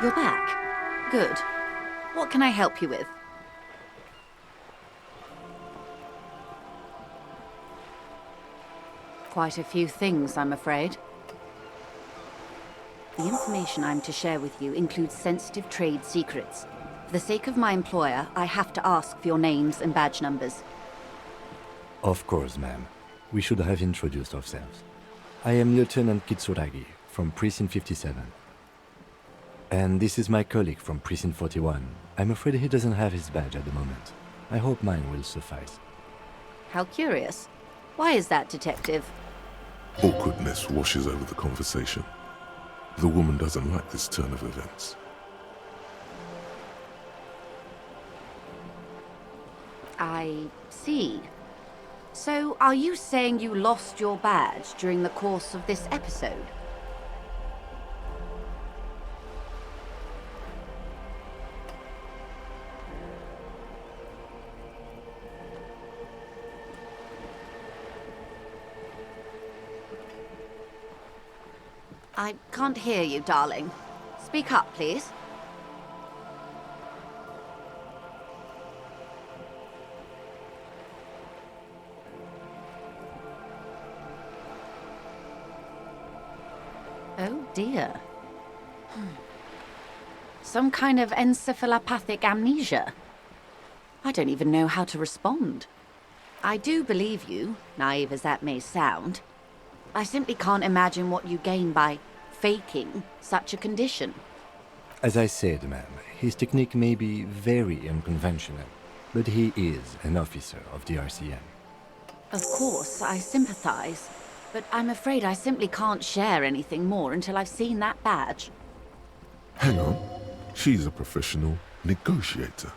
You're back. Good. What can I help you with? Quite a few things, I'm afraid. The information I'm to share with you includes sensitive trade secrets. For the sake of my employer, I have to ask for your names and badge numbers. Of course, ma'am. We should have introduced ourselves. I am Lieutenant Kitsuragi from Precinct 57. And this is my colleague from Precinct 41. I'm afraid he doesn't have his badge at the moment. I hope mine will suffice. How curious. Why is that, Detective? Awkwardness washes over the conversation. The woman doesn't like this turn of events. I see. So, are you saying you lost your badge during the course of this episode? I can't hear you, darling. Speak up, please. Oh dear. Some kind of encephalopathic amnesia. I don't even know how to respond. I do believe you, naive as that may sound. I simply can't imagine what you gain by faking such a condition. As I said, ma'am, his technique may be very unconventional, but he is an officer of the RCM. Of course, I sympathize, but I'm afraid I simply can't share anything more until I've seen that badge. Hang on. She's a professional negotiator.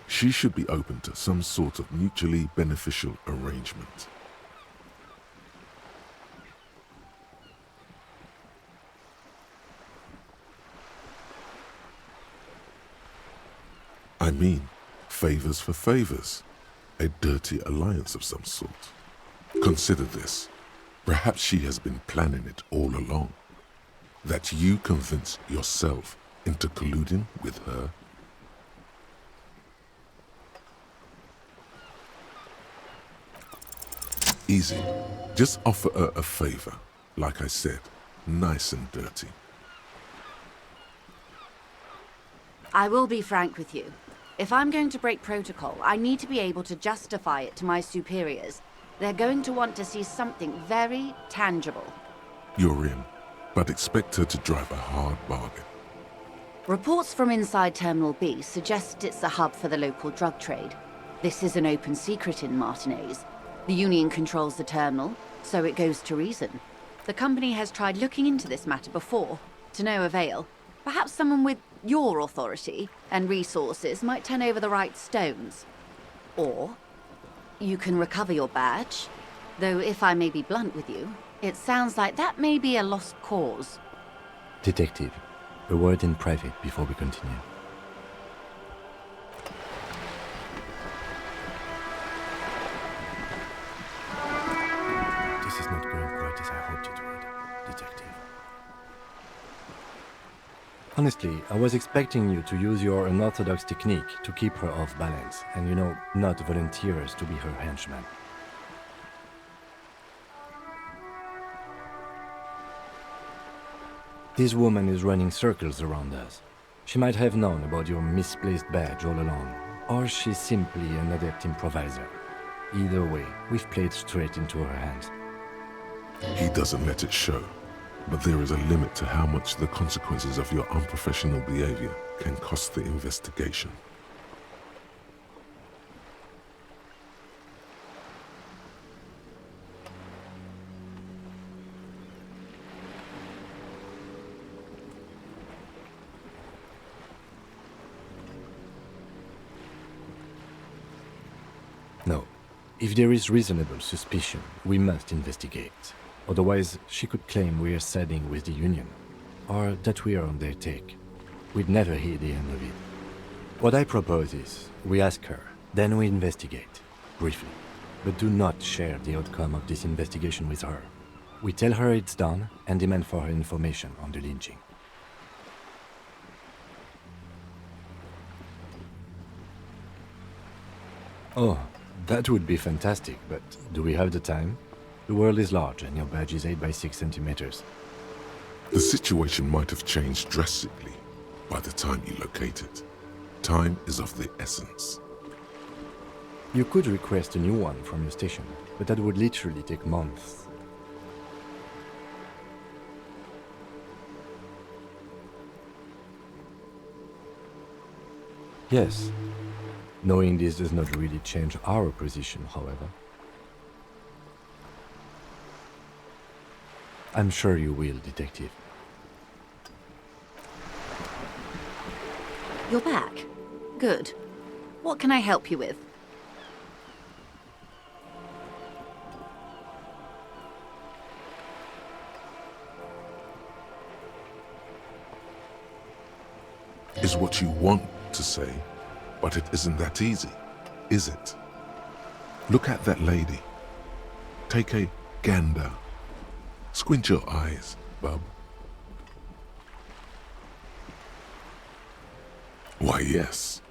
She should be open to some sort of mutually beneficial arrangement. I mean, favors for favors. A dirty alliance of some sort. Consider this. Perhaps she has been planning it all along. That you convince yourself into colluding with her. Easy. Just offer her a favor. Like I said, nice and dirty. I will be frank with you. If I'm going to break protocol, I need to be able to justify it to my superiors. They're going to want to see something very tangible. You're in, but expect her to drive a hard bargain. Reports from inside Terminal B suggest it's a hub for the local drug trade. This is an open secret in Martinez. The Union controls the terminal, so it goes to reason. The company has tried looking into this matter before, to no avail. Perhaps someone with your authority and resources might turn over the right stones. Or you can recover your badge, though if I may be blunt with you, it sounds like that may be a lost cause. Detective, a word in private before we continue. This is not going quite as I hoped it would, Detective. Honestly, I was expecting you to use your unorthodox technique to keep her off balance, and not volunteer us to be her henchman. This woman is running circles around us. She might have known about your misplaced badge all along, or she's simply an adept improviser. Either way, we've played straight into her hands. He doesn't let it show, but there is a limit to how much the consequences of your unprofessional behavior can cost the investigation. No. If there is reasonable suspicion, we must investigate. Otherwise, she could claim we are siding with the Union, or that we are on their take. We'd never hear the end of it. What I propose is, we ask her, then we investigate, briefly. But do not share the outcome of this investigation with her. We tell her it's done, and demand for her information on the lynching. Oh, that would be fantastic, but do we have the time? The world is large and your badge is 8 by 6 centimeters. The situation might have changed drastically by the time you locate it. Time is of the essence. You could request a new one from your station, but that would literally take months. Yes. Knowing this does not really change our position, however. I'm sure you will, Detective. You're back. Good. What can I help you with? Is what you want to say, but it isn't that easy, is it? Look at that lady. Take a gander. Squint your eyes, bub. Why, yes,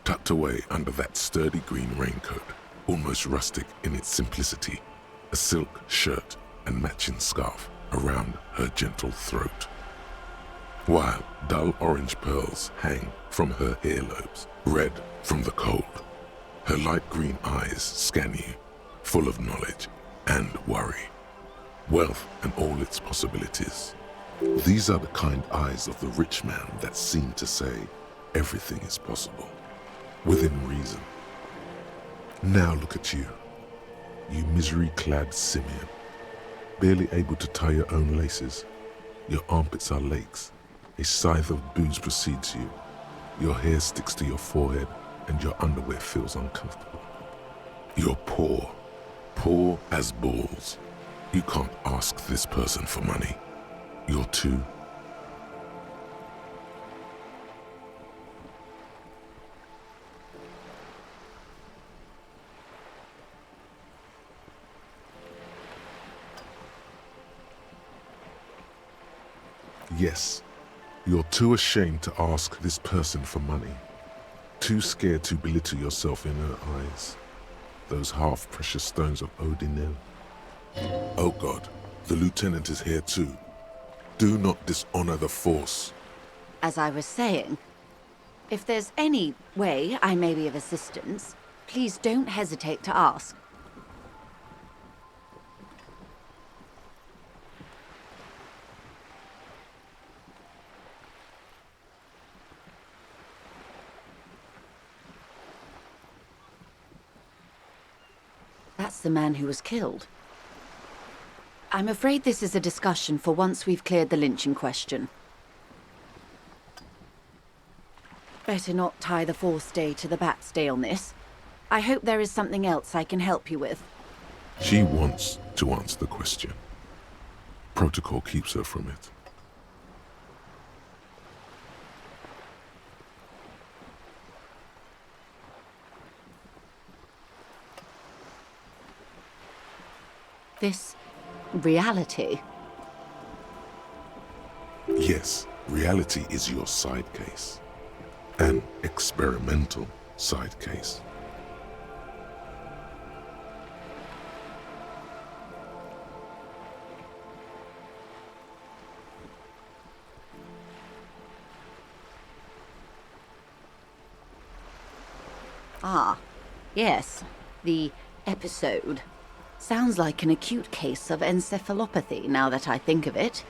tucked away under that sturdy green raincoat, almost rustic in its simplicity, a silk shirt and matching scarf around her gentle throat, while dull orange pearls hang from her earlobes, red from the cold. Her light green eyes scan you, full of knowledge and worry, wealth and all its possibilities. These are the kind eyes of the rich man that seem to say everything is possible, within reason. Now look at you, you misery-clad simian, barely able to tie your own laces. Your armpits are lakes. A scythe of booze precedes you. Your hair sticks to your forehead and your underwear feels uncomfortable. You're poor, poor as balls. You can't ask this person for money. You're too. Yes, you're too ashamed to ask this person for money. Too scared to belittle yourself in her eyes. Those half-precious stones of Odinel. Oh God, the lieutenant is here too. Do not dishonor the force. As I was saying, if there's any way I may be of assistance, please don't hesitate to ask. That's the man who was killed. I'm afraid this is a discussion for once we've cleared the lynching question. Better not tie the fourth day to the bat's day on this. I hope there is something else I can help you with. She wants to answer the question. Protocol keeps her from it. This reality. Yes, reality is your side case. An experimental side case. Ah, yes, the episode. Sounds like an acute case of encephalopathy, now that I think of it.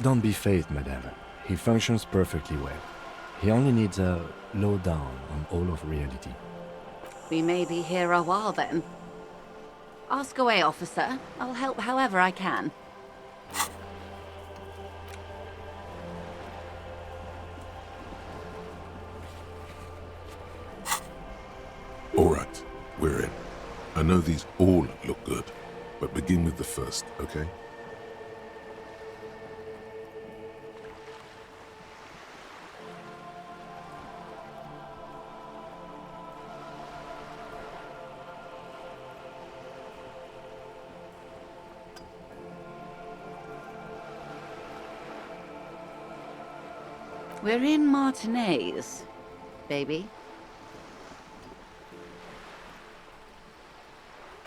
Don't be phased, madame. He functions perfectly well. He only needs a lowdown on all of reality. We may be here a while then. Ask away, officer. I'll help however I can. All right, we're in. I know these all look good, but begin with the first, okay? We're in Martinez, baby.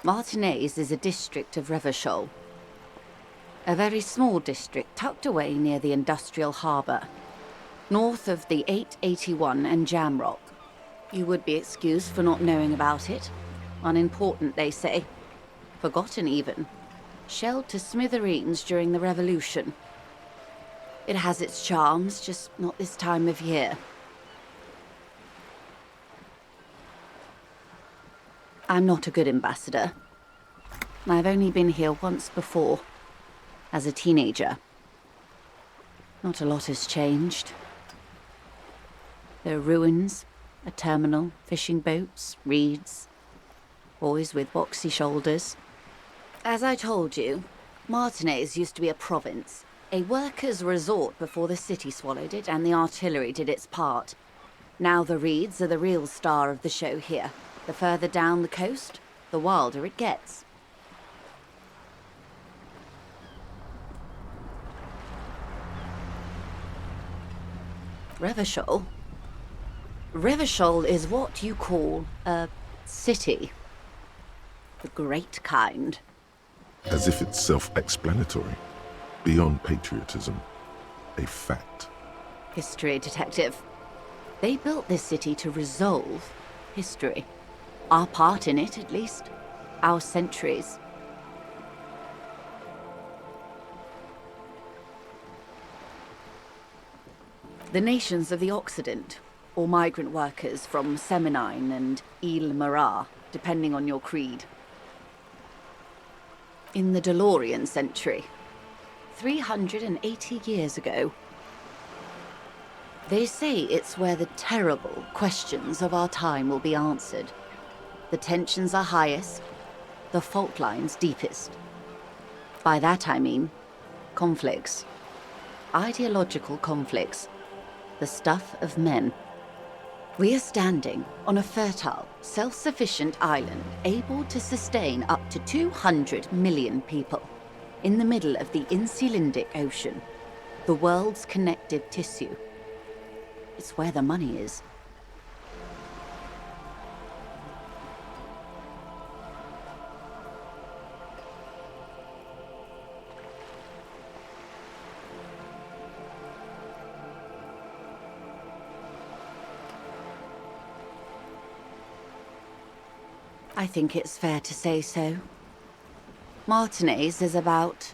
Martinez is a district of Revachol. A very small district tucked away near the industrial harbour, north of the 881 and Jamrock. You would be excused for not knowing about it. Unimportant, they say. Forgotten, even. Shelled to smithereens during the Revolution. It has its charms, just not this time of year. I'm not a good ambassador. I've only been here once before, as a teenager. Not a lot has changed. There are ruins, a terminal, fishing boats, reeds, boys with boxy shoulders. As I told you, Martinez used to be a province, a workers' resort before the city swallowed it and the artillery did its part. Now the reeds are the real star of the show here. The further down the coast, the wilder it gets. Revachol? Revachol is what you call a city. The great kind. As if it's self-explanatory, beyond patriotism, a fact. History detective. They built this city to resolve history. Our part in it, at least. Our centuries. The nations of the Occident, or migrant workers from Semenine and Ile Marat, depending on your creed. In the DeLorean century, 380 years ago. They say it's where the terrible questions of our time will be answered. The tensions are highest, the fault lines deepest. By that I mean conflicts. Ideological conflicts. The stuff of men. We are standing on a fertile, self-sufficient island able to sustain up to 200 million people in the middle of the Insulindic Ocean, the world's connective tissue. It's where the money is. I think it's fair to say so. Martinez is about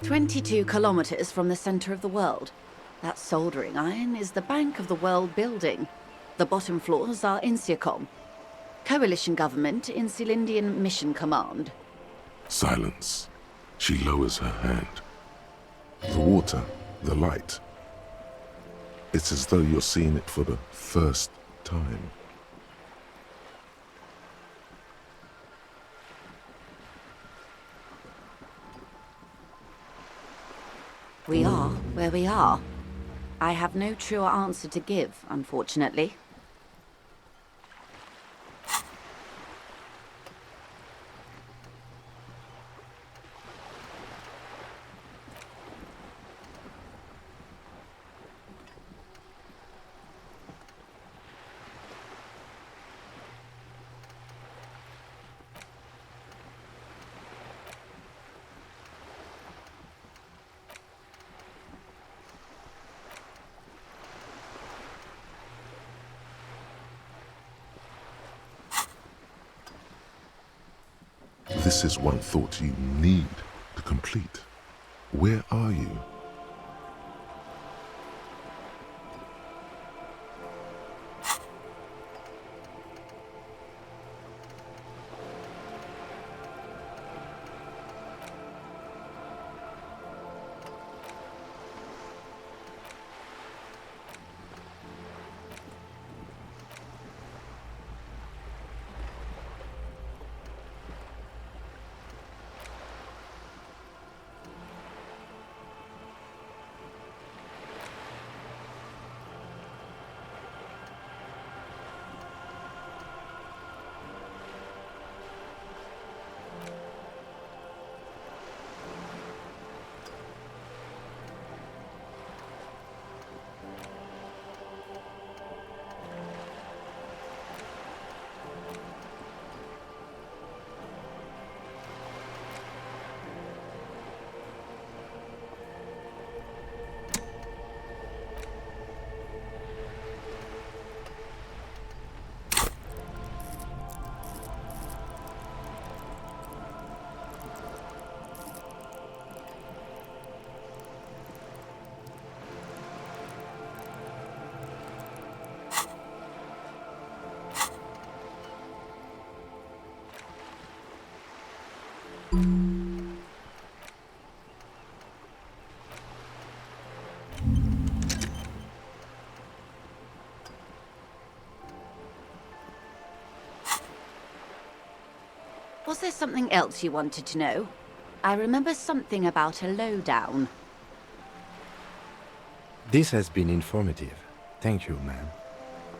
22 kilometers from the center of the world. That soldering iron is the bank of the world building. The bottom floors are Insiacom. Coalition government, Insulindian Mission Command. Silence. She lowers her hand. The water, the light. It's as though you're seeing it for the first time. We are where we are. I have no truer answer to give, unfortunately. This is one thought you need to complete. Where are you? Was there something else you wanted to know? I remember something about a lowdown. This has been informative. Thank you, ma'am.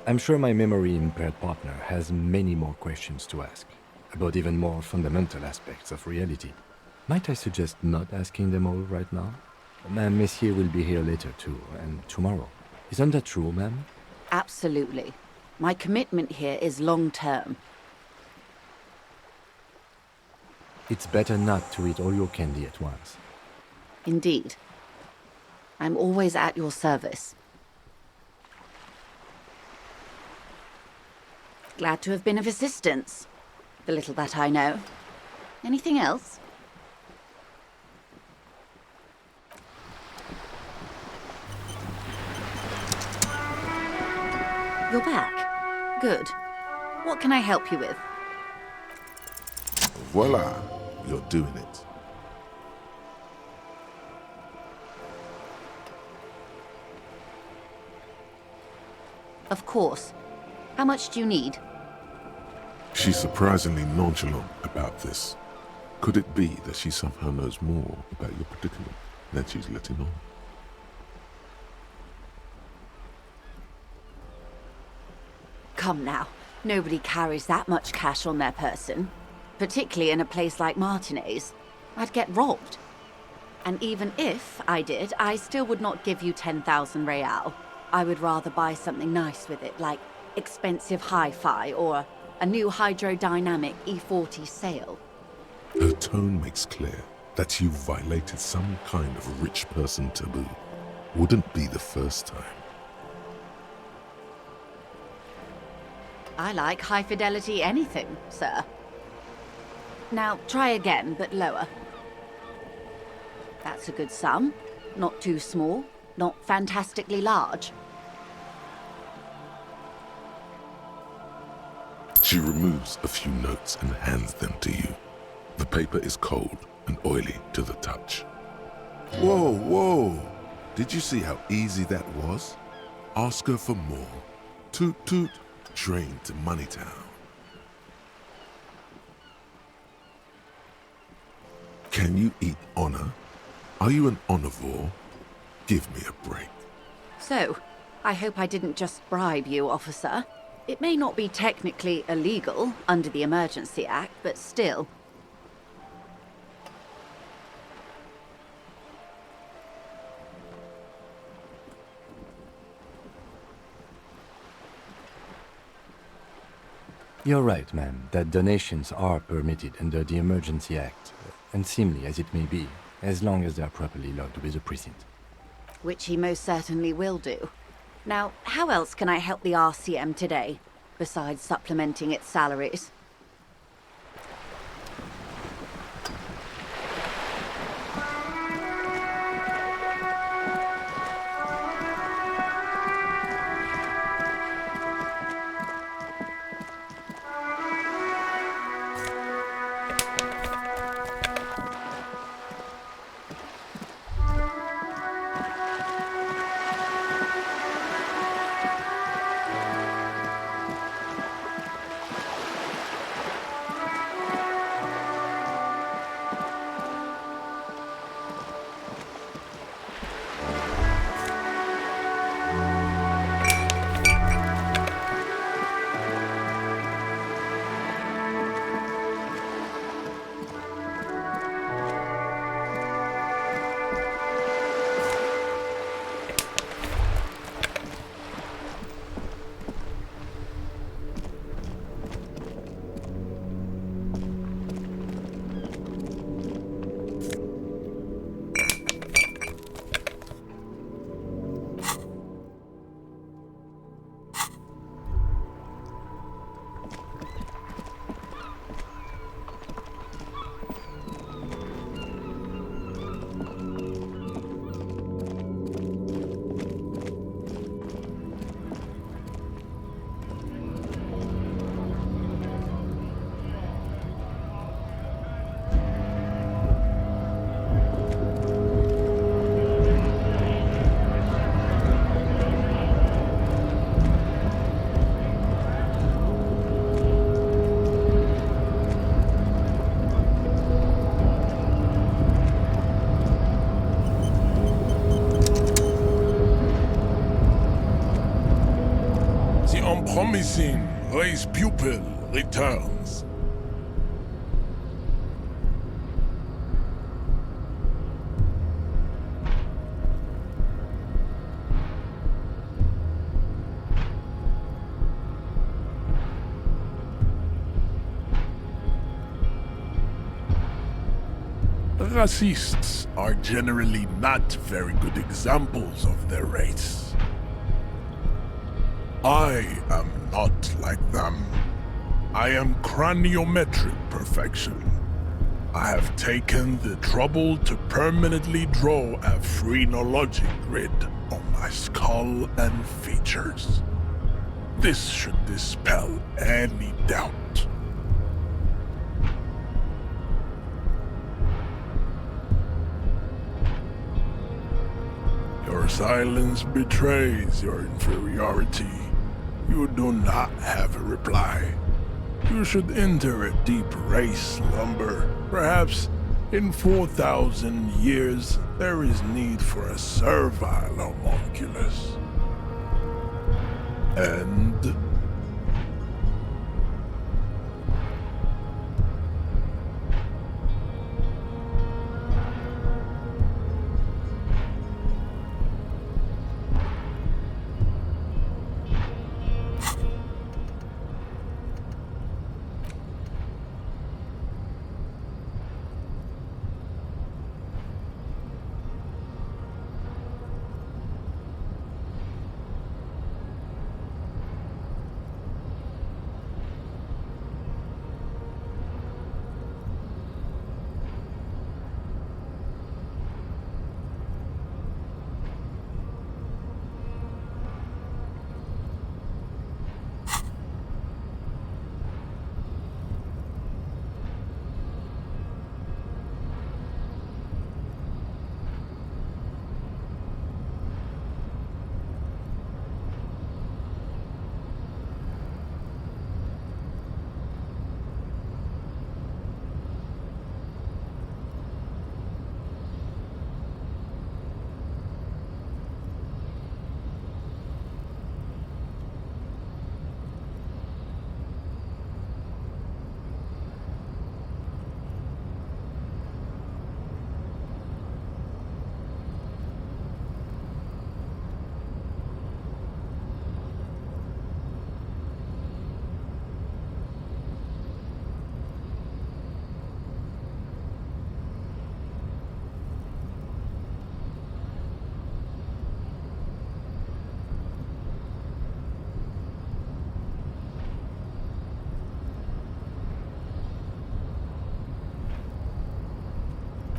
I'm sure my memory-impaired partner has many more questions to ask, about even more fundamental aspects of reality. Might I suggest not asking them all right now? Ma'am, Messier will be here later too, and tomorrow. Isn't that true, ma'am? Absolutely. My commitment here is long-term. It's better not to eat all your candy at once. Indeed. I'm always at your service. Glad to have been of assistance. The little that I know. Anything else? You're back. Good. What can I help you with? Voila, you're doing it. Of course. How much do you need? She's surprisingly nonchalant about this. Could it be that she somehow knows more about your predicament than she's letting on? Come now. Nobody carries that much cash on their person. Particularly in a place like Martinez. I'd get robbed. And even if I did, I still would not give you 10,000 real. I would rather buy something nice with it, like expensive hi-fi or a new hydrodynamic E40 sail. Her tone makes clear that you violated some kind of rich person taboo. Wouldn't be the first time. I like high-fidelity anything, sir. Now, try again, but lower. That's a good sum. Not too small, not fantastically large. She removes a few notes and hands them to you. The paper is cold and oily to the touch. Whoa, whoa! Did you see how easy that was? Ask her for more. Toot toot, train to Moneytown. Can you eat honor? Are you an omnivore? Give me a break. So, I hope I didn't just bribe you, officer. It may not be technically illegal under the Emergency Act, but still. You're right, ma'am, that donations are permitted under the Emergency Act, unseemly as it may be, as long as they are properly logged with the precinct. Which he most certainly will do. Now, how else can I help the RCM today, besides supplementing its salaries? unpromising race pupil returns. Racists are generally not very good examples of their race. I am not like them. I am craniometric perfection. I have taken the trouble to permanently draw a phrenologic grid on my skull and features. This should dispel any doubt. Your silence betrays your inferiority. You do not have a reply. You should enter a deep race slumber. Perhaps in 4,000 years there is need for a servile homunculus. And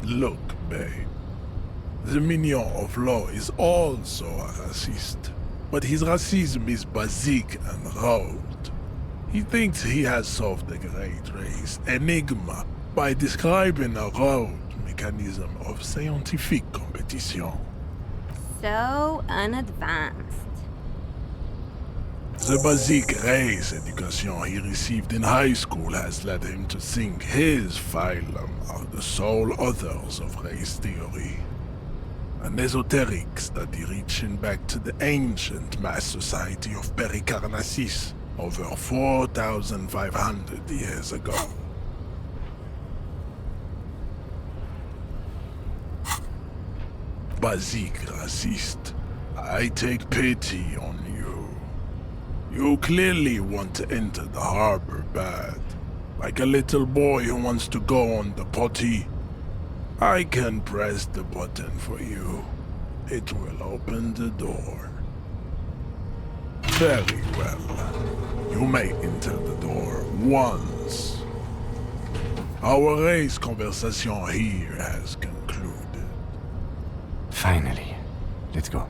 look, babe. The minion of law is also a racist, but his racism is basic and rote. He thinks he has solved the great race enigma by describing a rote mechanism of scientific competition. So unadvanced. The basic race education he received in high school has led him to think his phylum are the sole authors of race theory. An esoteric study reaching back to the ancient mass society of Pericarnassus over 4,500 years ago. Basic racist, I take pity on you. You clearly want to enter the harbor bad, like a little boy who wants to go on the potty. I can press the button for you. It will open the door. Very well. You may enter the door once. Our race conversation here has concluded. Finally. Let's go.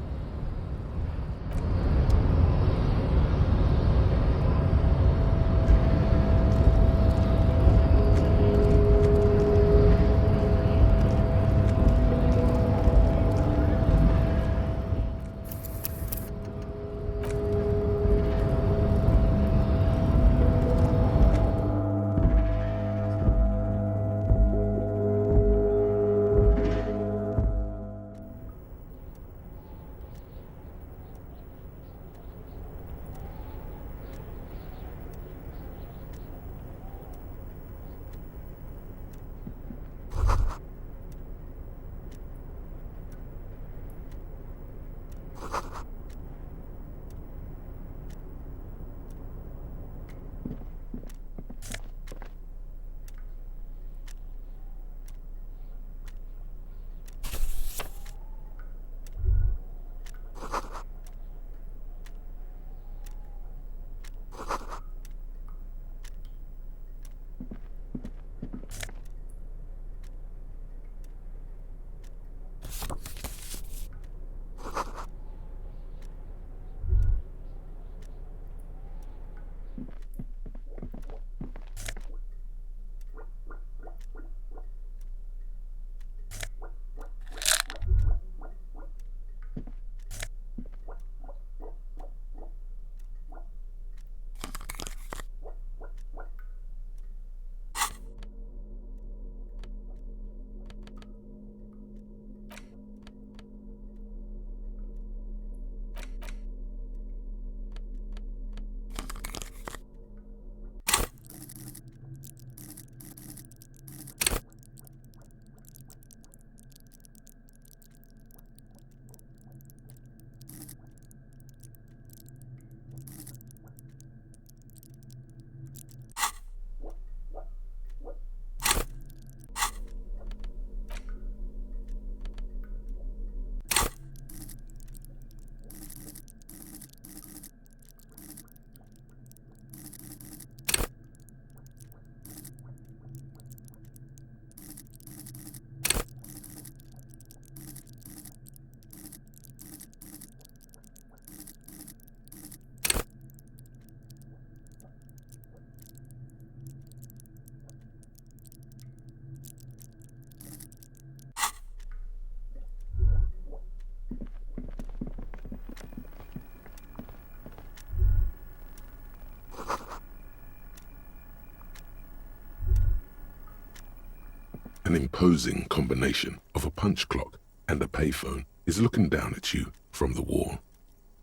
An imposing combination of a punch clock and a payphone is looking down at you from the wall.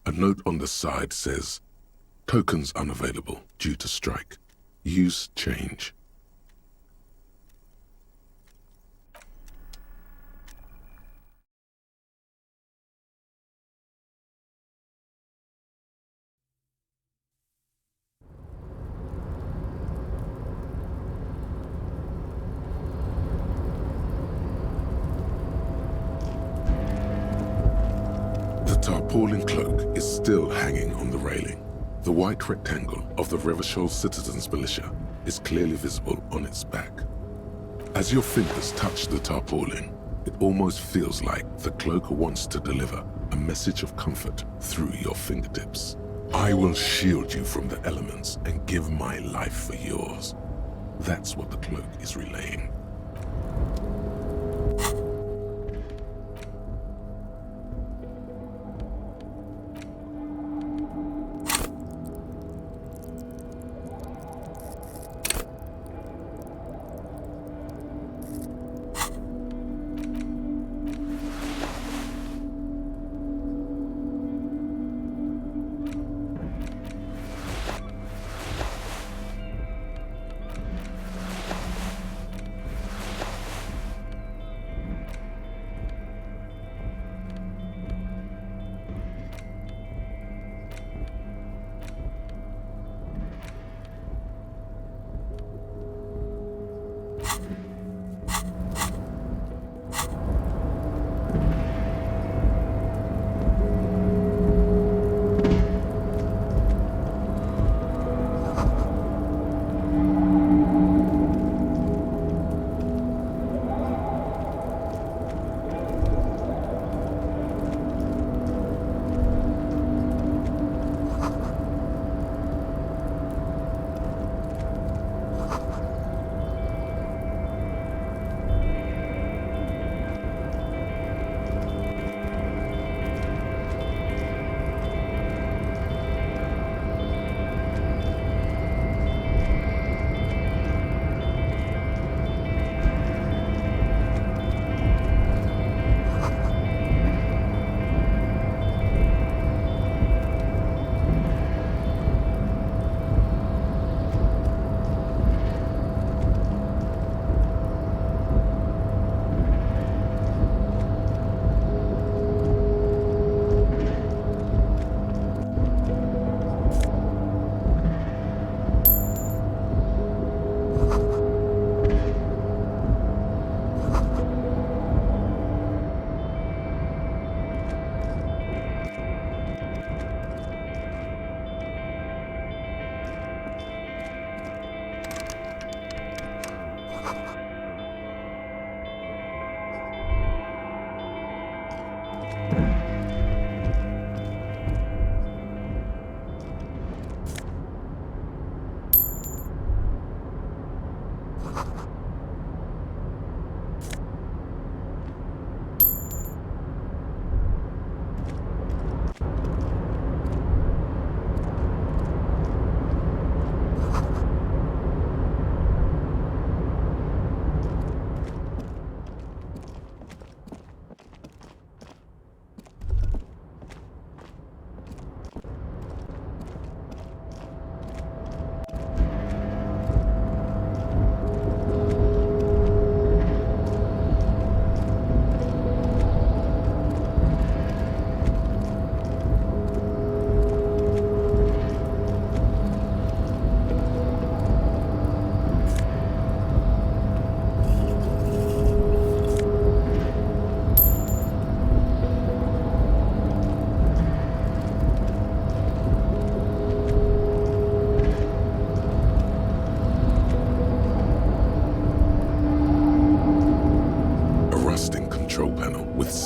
A note on the side says, "Tokens unavailable due to strike. Use change." The tarpaulin cloak is still hanging on the railing. The white rectangle of the Revachol Citizens Militia is clearly visible on its back. As your fingers touch the tarpaulin, it almost feels like the cloak wants to deliver a message of comfort through your fingertips. "I will shield you from the elements and give my life for yours." That's what the cloak is relaying.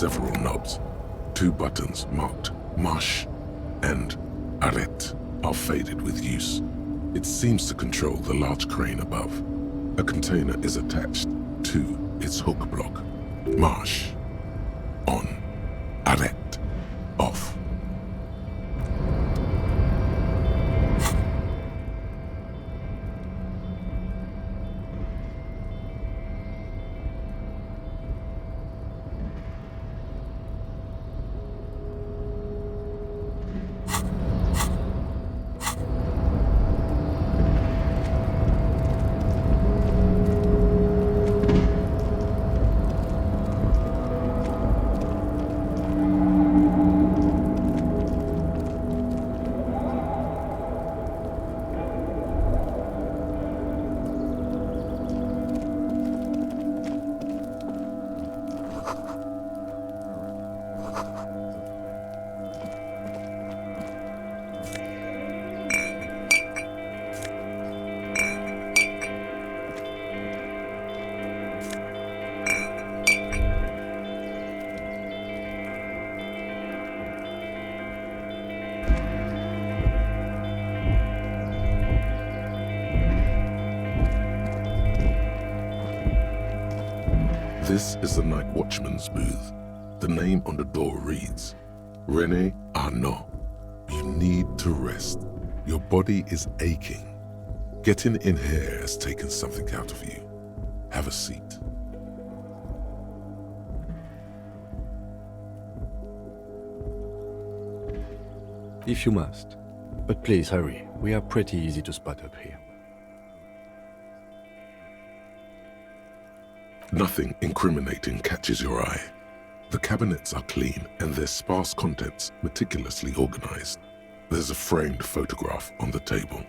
several knobs. 2 buttons marked Marsh and Arrête are faded with use. It seems to control the large crane above. A container is attached to its hook block. Marsh. On. Arrête. Off. This is the night watchman's booth. The name on the door reads, René Arnaud. You need to rest. Your body is aching. Getting in here has taken something out of you. Have a seat. If you must. But please hurry. We are pretty easy to spot up here. Nothing incriminating catches your eye. The cabinets are clean and their sparse contents meticulously organized. There's a framed photograph on the table.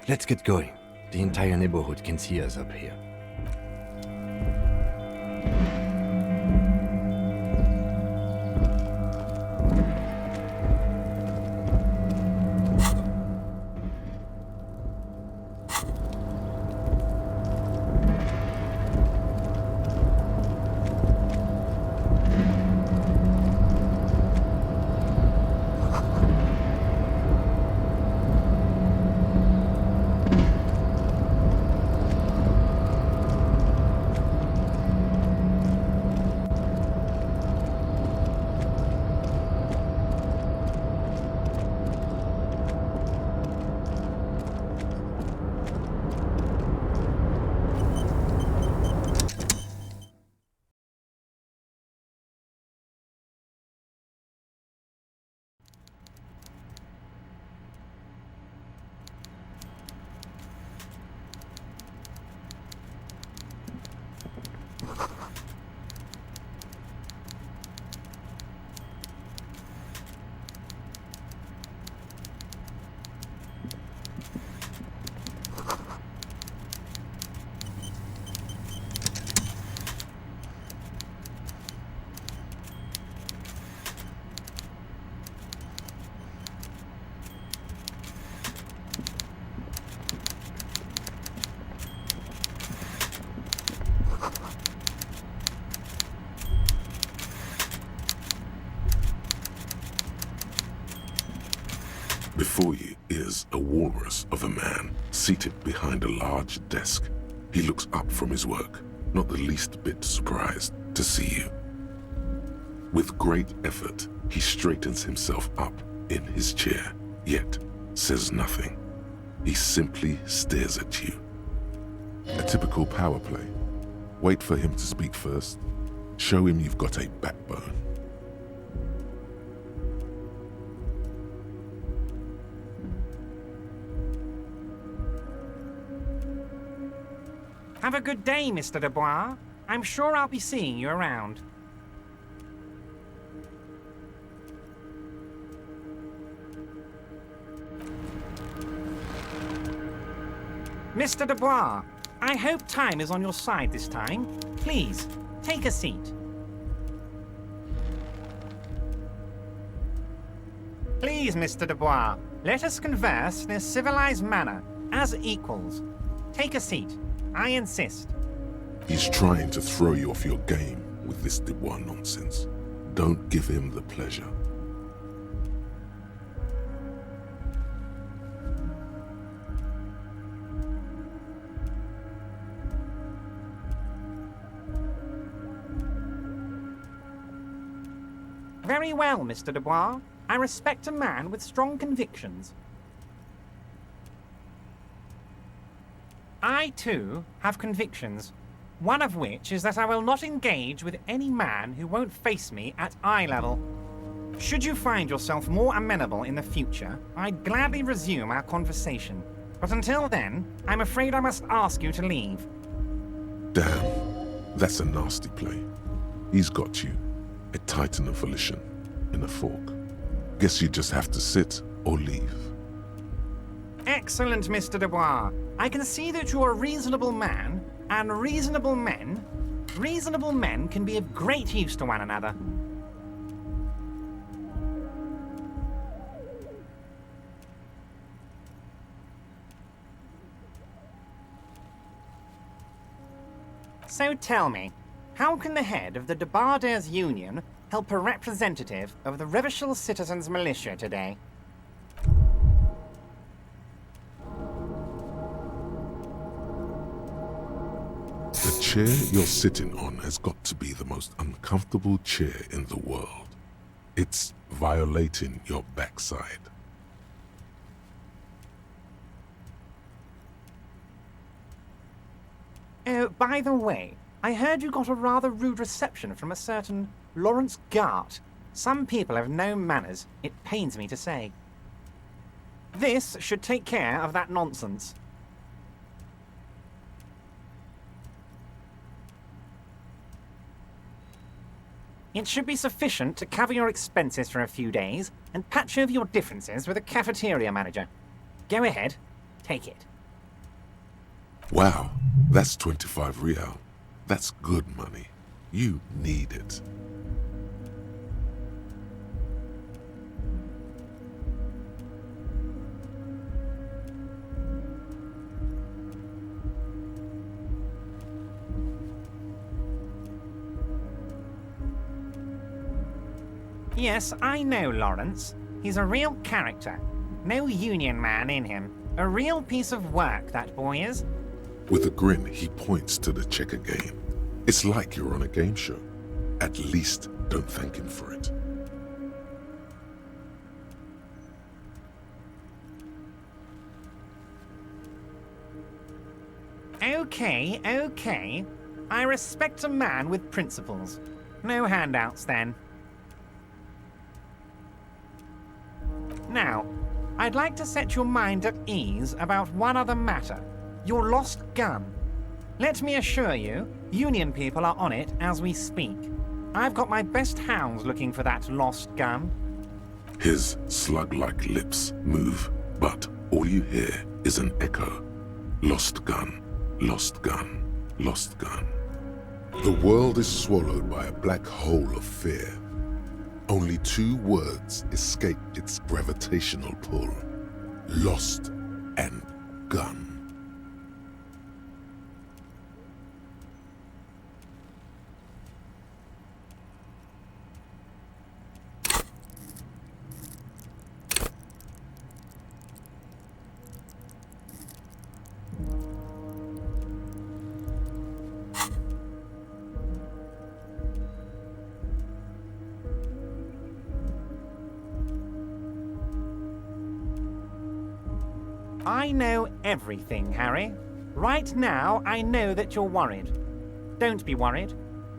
Let's get going. The entire neighborhood can see us up here. Before you is a walrus of a man seated behind a large desk. He looks up from his work, not the least bit surprised to see you. With great effort, he straightens himself up in his chair, yet says nothing. He simply stares at you. A typical power play. Wait for him to speak first. Show him you've got a backbone. Have a good day, Mr. Dubois. I'm sure I'll be seeing you around. Mr. Dubois, I hope time is on your side this time. Please, take a seat. Please, Mr. Dubois, let us converse in a civilized manner, as equals. Take a seat. I insist. He's trying to throw you off your game with this Dubois nonsense. Don't give him the pleasure. Very well, Mr. Dubois. I respect a man with strong convictions. I, too, have convictions, one of which is that I will not engage with any man who won't face me at eye level. Should you find yourself more amenable in the future, I'd gladly resume our conversation. But until then, I'm afraid I must ask you to leave. Damn, that's a nasty play. He's got you, a titan of volition, in a fork. Guess you just have to sit or leave. Excellent, Mr. Dubois. I can see that you're a reasonable man, and reasonable men can be of great use to one another. So tell me, how can the head of the Debarders Union help a representative of the Revachol Citizens Militia today? The chair you're sitting on has got to be the most uncomfortable chair in the world. It's violating your backside. Oh, by the way, I heard you got a rather rude reception from a certain Lawrence Gart. Some people have no manners, it pains me to say. This should take care of that nonsense. It should be sufficient to cover your expenses for a few days and patch over your differences with a cafeteria manager. Go ahead, take it. Wow, that's 25 real. That's good money. You need it. Yes, I know Lawrence. He's a real character. No union man in him. A real piece of work, that boy is. With a grin, he points to the checker game. It's like you're on a game show. At least don't thank him for it. Okay, okay. I respect a man with principles. No handouts, then. Now, I'd like to set your mind at ease about one other matter. Your lost gun. Let me assure you, Union people are on it as we speak. I've got my best hounds looking for that lost gun. His slug-like lips move, but all you hear is an echo. Lost gun, lost gun, lost gun. The world is swallowed by a black hole of fear. Only two words escape its gravitational pull. Lost and gun. I know everything, Harry. Right now, I know that you're worried. Don't be worried.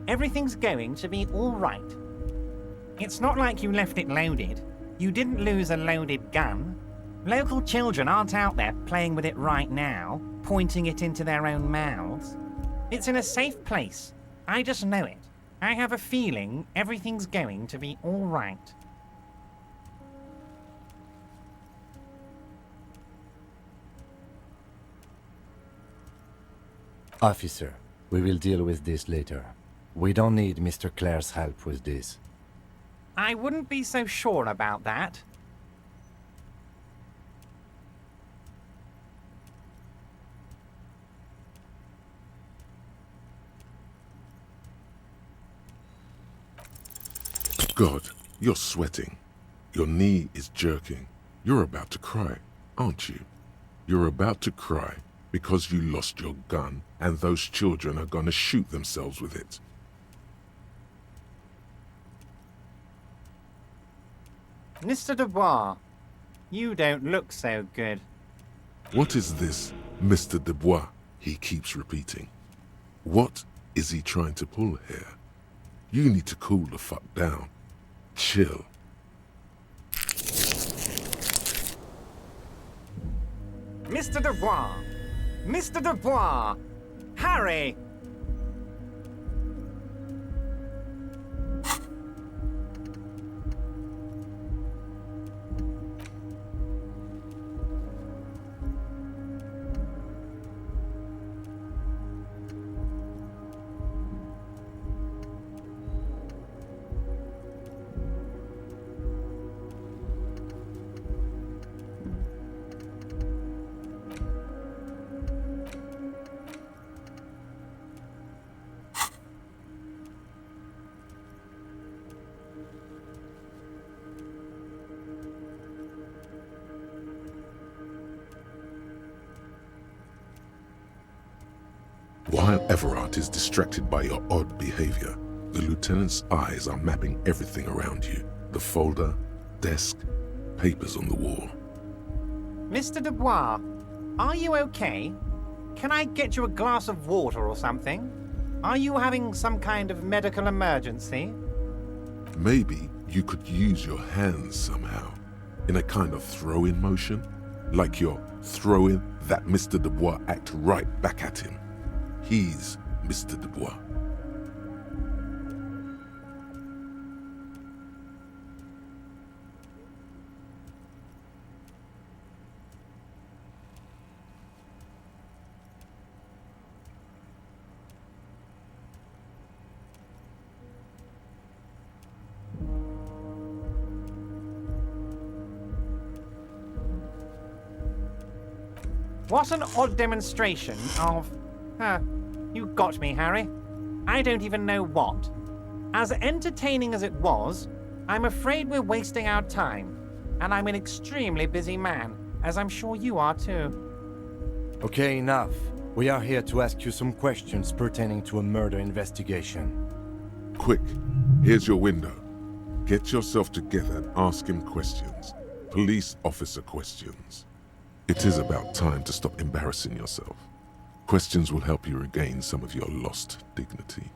Everything's going to be all right. It's not like you left it loaded. You didn't lose a loaded gun. Local children aren't out there playing with it right now, pointing it into their own mouths. It's in a safe place. I just know it. I have a feeling everything's going to be all right. Officer, we will deal with this later. We don't need Mr. Clare's help with this. I wouldn't be so sure about that. God, you're sweating. Your knee is jerking. You're about to cry, aren't you? You're about to cry because you lost your gun and those children are gonna shoot themselves with it. Mr. Dubois, you don't look so good. What is this, Mr. Dubois? He keeps repeating. What is he trying to pull here? You need to cool the fuck down. Chill. Mr. Dubois! Mr. Dubois! Harry! While Everard is distracted by your odd behavior, the lieutenant's eyes are mapping everything around you. The folder, desk, papers on the wall. Mr. Dubois, are you okay? Can I get you a glass of water or something? Are you having some kind of medical emergency? Maybe you could use your hands somehow, in a kind of throw-in motion, like you're throwing that Mr. Dubois act right back at him. He's Mr. Dubois. What an odd demonstration of... you got me, Harry. I don't even know what. As entertaining as it was, I'm afraid we're wasting our time. And I'm an extremely busy man, as I'm sure you are too. Okay, enough. We are here to ask you some questions pertaining to a murder investigation. Quick, here's your window. Get yourself together and ask him questions. Police officer questions. It is about time to stop embarrassing yourself. Questions will help you regain some of your lost dignity.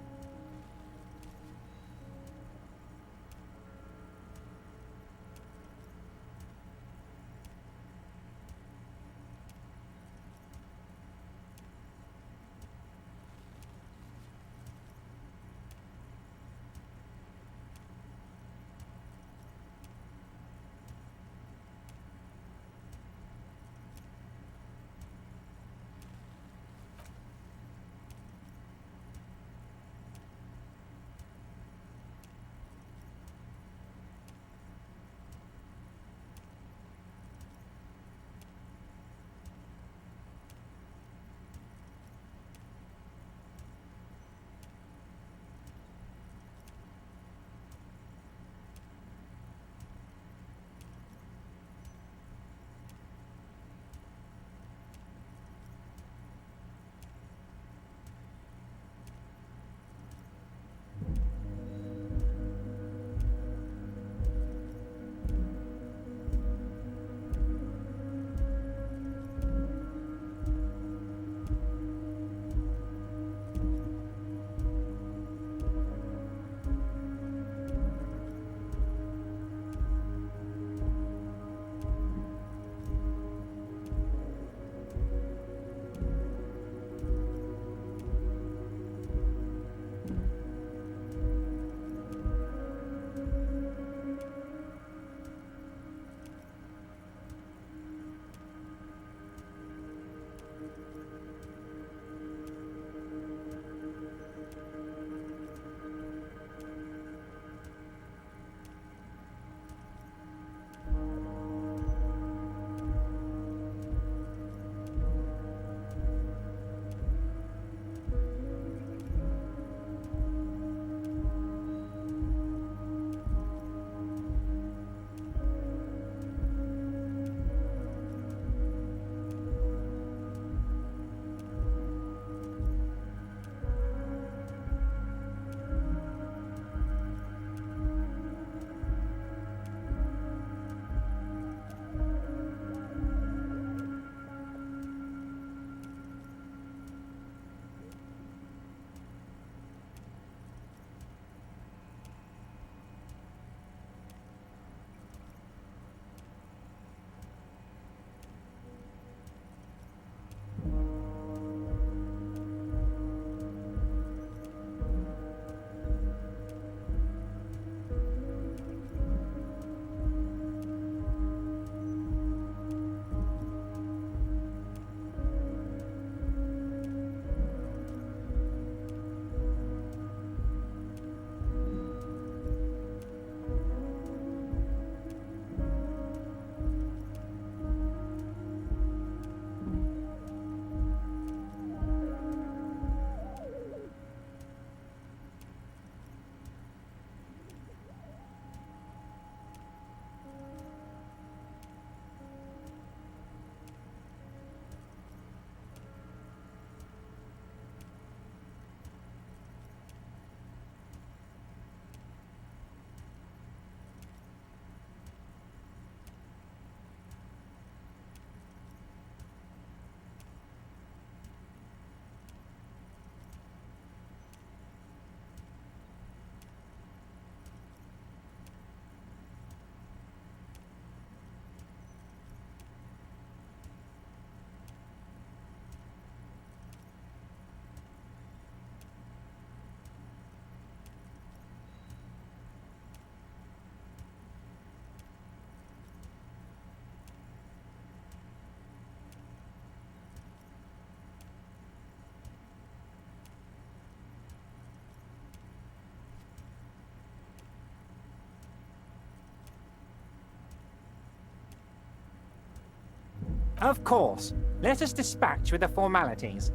Of course. Let us dispatch with the formalities.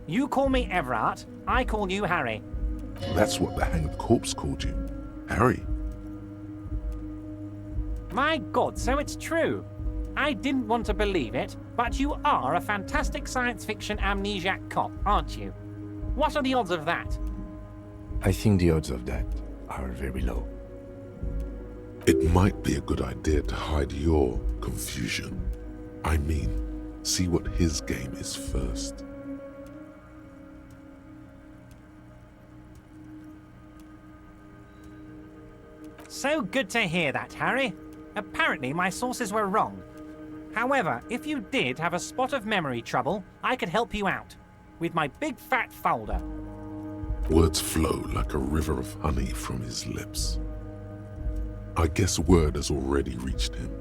You call me Everard, I call you Harry. That's what the hanged corpse called you. Harry. My God, so it's true. I didn't want to believe it, but you are a fantastic science fiction amnesiac cop, aren't you? What are the odds of that? I think the odds of that are very low. It might be a good idea to hide your confusion. I mean, see what his game is first. So good to hear that, Harry. Apparently my sources were wrong. However, if you did have a spot of memory trouble, I could help you out. With my big fat folder. Words flow like a river of honey from his lips. I guess word has already reached him.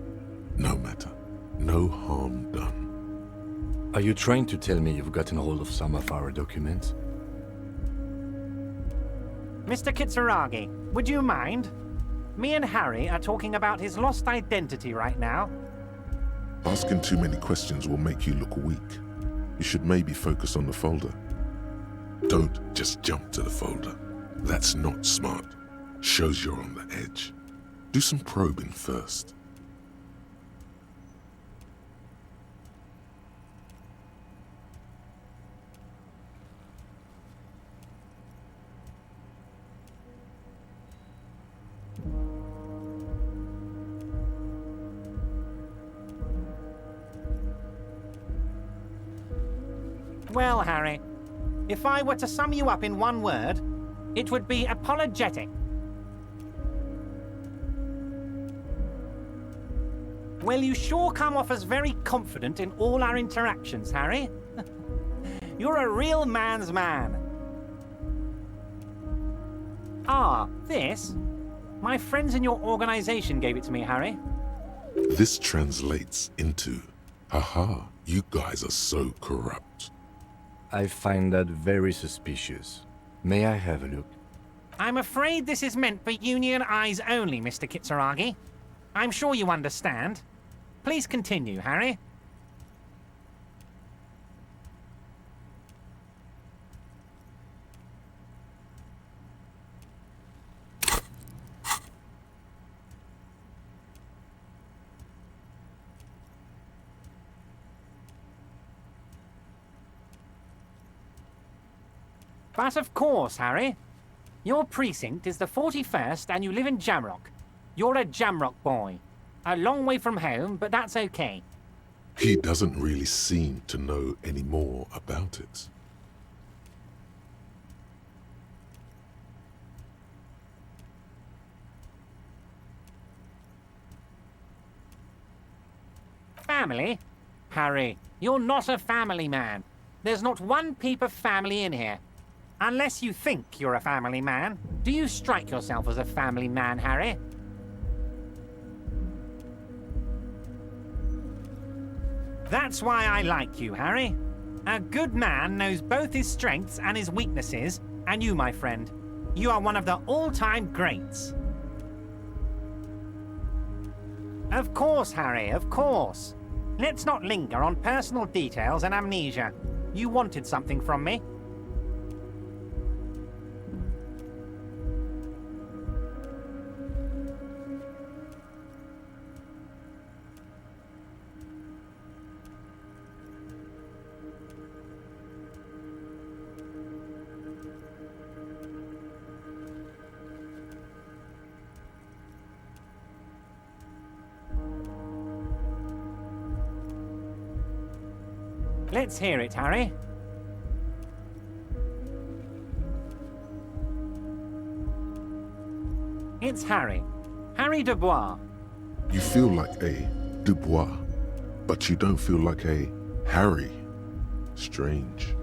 No matter. No harm done. Are you trying to tell me you've gotten hold of some of our documents? Mr. Kitsuragi, would you mind? Me and Harry are talking about his lost identity right now. Asking too many questions will make you look weak. You should maybe focus on the folder. Don't just jump to the folder. That's not smart. Shows you're on the edge. Do some probing first. Well, Harry, if I were to sum you up in one word, it would be apologetic. Well, you sure come off as very confident in all our interactions, Harry. You're a real man's man. Ah, this? My friends in your organization gave it to me, Harry. This translates into, haha, you guys are so corrupt. I find that very suspicious. May I have a look? I'm afraid this is meant for Union eyes only, Mr. Kitsuragi. I'm sure you understand. Please continue, Harry. But of course, Harry. Your precinct is the 41st and you live in Jamrock. You're a Jamrock boy. A long way from home, but that's okay. He doesn't really seem to know any more about it. Family? Harry, you're not a family man. There's not one peep of family in here. Unless you think you're a family man. Do you strike yourself as a family man, Harry? That's why I like you, Harry. A good man knows both his strengths and his weaknesses, and you, my friend, you are one of the all-time greats. Of course, Harry, of course. Let's not linger on personal details and amnesia. You wanted something from me. Let's hear it, Harry. It's Harry. Harry Dubois. You feel like a Dubois, but you don't feel like a Harry. Strange.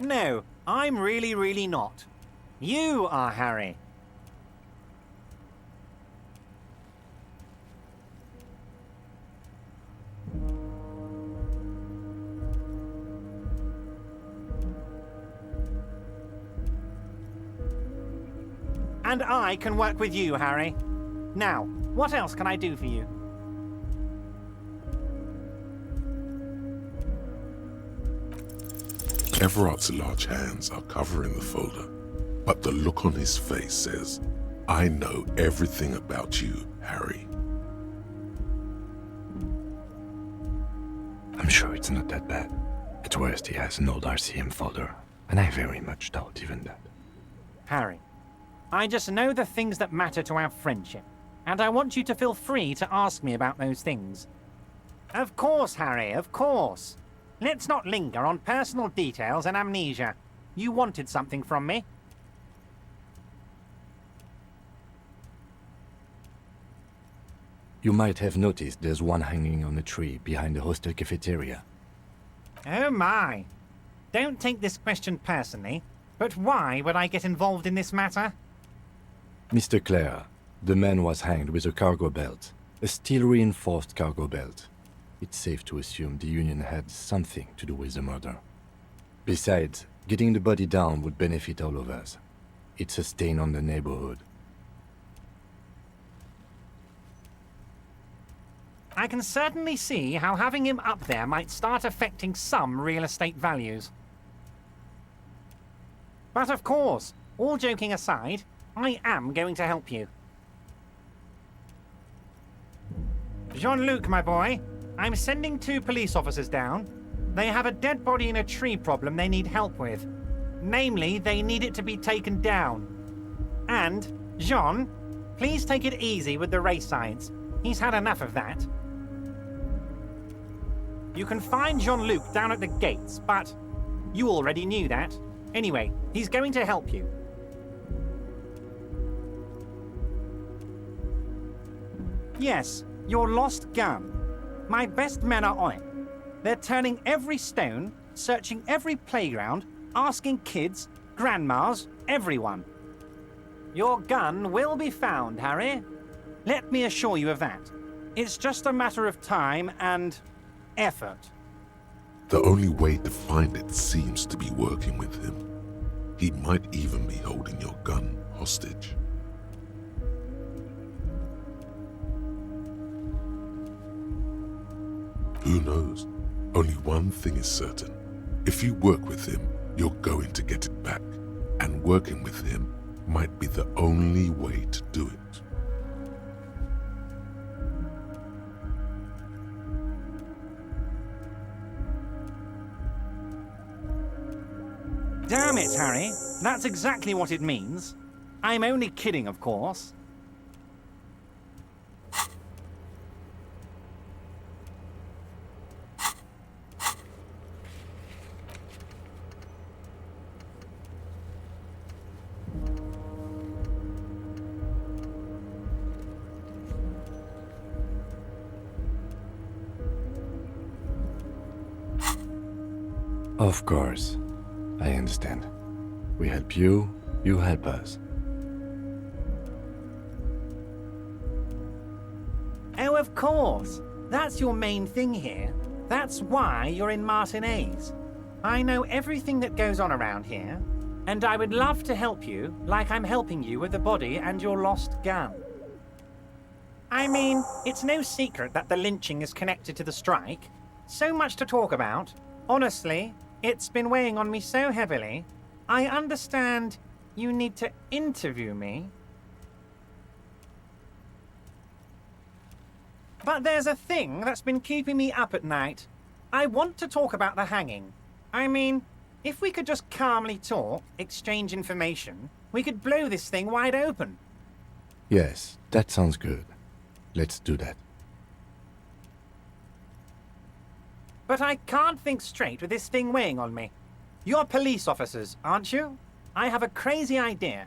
No, I'm really not. You are Harry. And I can work with you, Harry. Now, what else can I do for you? Everard's large hands are covering the folder, but the look on his face says, I know everything about you, Harry. I'm sure it's not that bad. At worst, he has an old RCM folder, and I very much doubt even that. Harry, I just know the things that matter to our friendship, and I want you to feel free to ask me about those things. Of course, Harry, of course. Let's not linger on personal details and amnesia. You wanted something from me. You might have noticed there's one hanging on a tree behind the hostel cafeteria. Oh my. Don't take this question personally, but why would I get involved in this matter? Mr. Clare, the man was hanged with a cargo belt, a steel-reinforced cargo belt. It's safe to assume the Union had something to do with the murder. Besides, getting the body down would benefit all of us. It's a stain on the neighborhood. I can certainly see how having him up there might start affecting some real estate values. But of course, all joking aside, I am going to help you. Jean-Luc, my boy, I'm sending 2 police officers down. They have a dead body in a tree problem they need help with. Namely, they need it to be taken down. And, Jean, please take it easy with the race science. He's had enough of that. You can find Jean-Luc down at the gates, but you already knew that. Anyway, he's going to help you. Yes, your lost gun. My best men are on it. They're turning every stone, searching every playground, asking kids, grandmas, everyone. Your gun will be found, Harry. Let me assure you of that. It's just a matter of time and effort. The only way to find it seems to be working with him. He might even be holding your gun hostage. Who knows? Only one thing is certain. If you work with him, you're going to get it back. And working with him might be the only way to do it. Damn it, Harry. That's exactly what it means. I'm only kidding, of course. Of course. I understand. We help you, you help us. Oh, of course. That's your main thing here. That's why you're in Martinez. I know everything that goes on around here, and I would love to help you like I'm helping you with the body and your lost gun. I mean, it's no secret that the lynching is connected to the strike. So much to talk about. Honestly, it's been weighing on me so heavily. I understand you need to interview me. But there's a thing that's been keeping me up at night. I want to talk about the hanging. I mean, if we could just calmly talk, exchange information, we could blow this thing wide open. Yes, that sounds good. Let's do that. But I can't think straight with this thing weighing on me. You're police officers, aren't you? I have a crazy idea.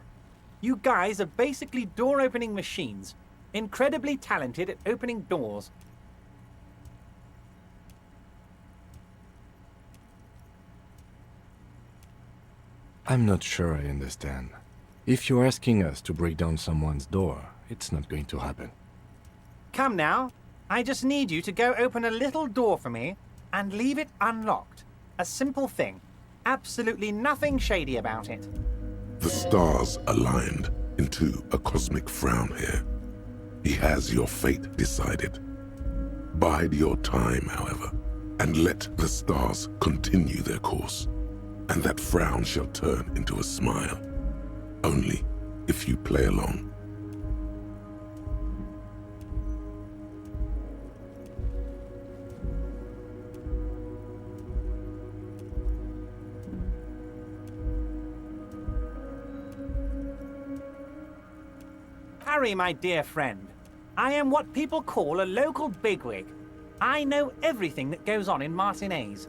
You guys are basically door-opening machines, incredibly talented at opening doors. I'm not sure I understand. If you're asking us to break down someone's door, it's not going to happen. Come now. I just need you to go open a little door for me and leave it unlocked. A simple thing. Absolutely nothing shady about it. The stars aligned into a cosmic frown here. He has your fate decided. Bide your time, however, and let the stars continue their course, and that frown shall turn into a smile. Only if you play along. Harry, my dear friend, I am what people call a local bigwig. I know everything that goes on in Martinez.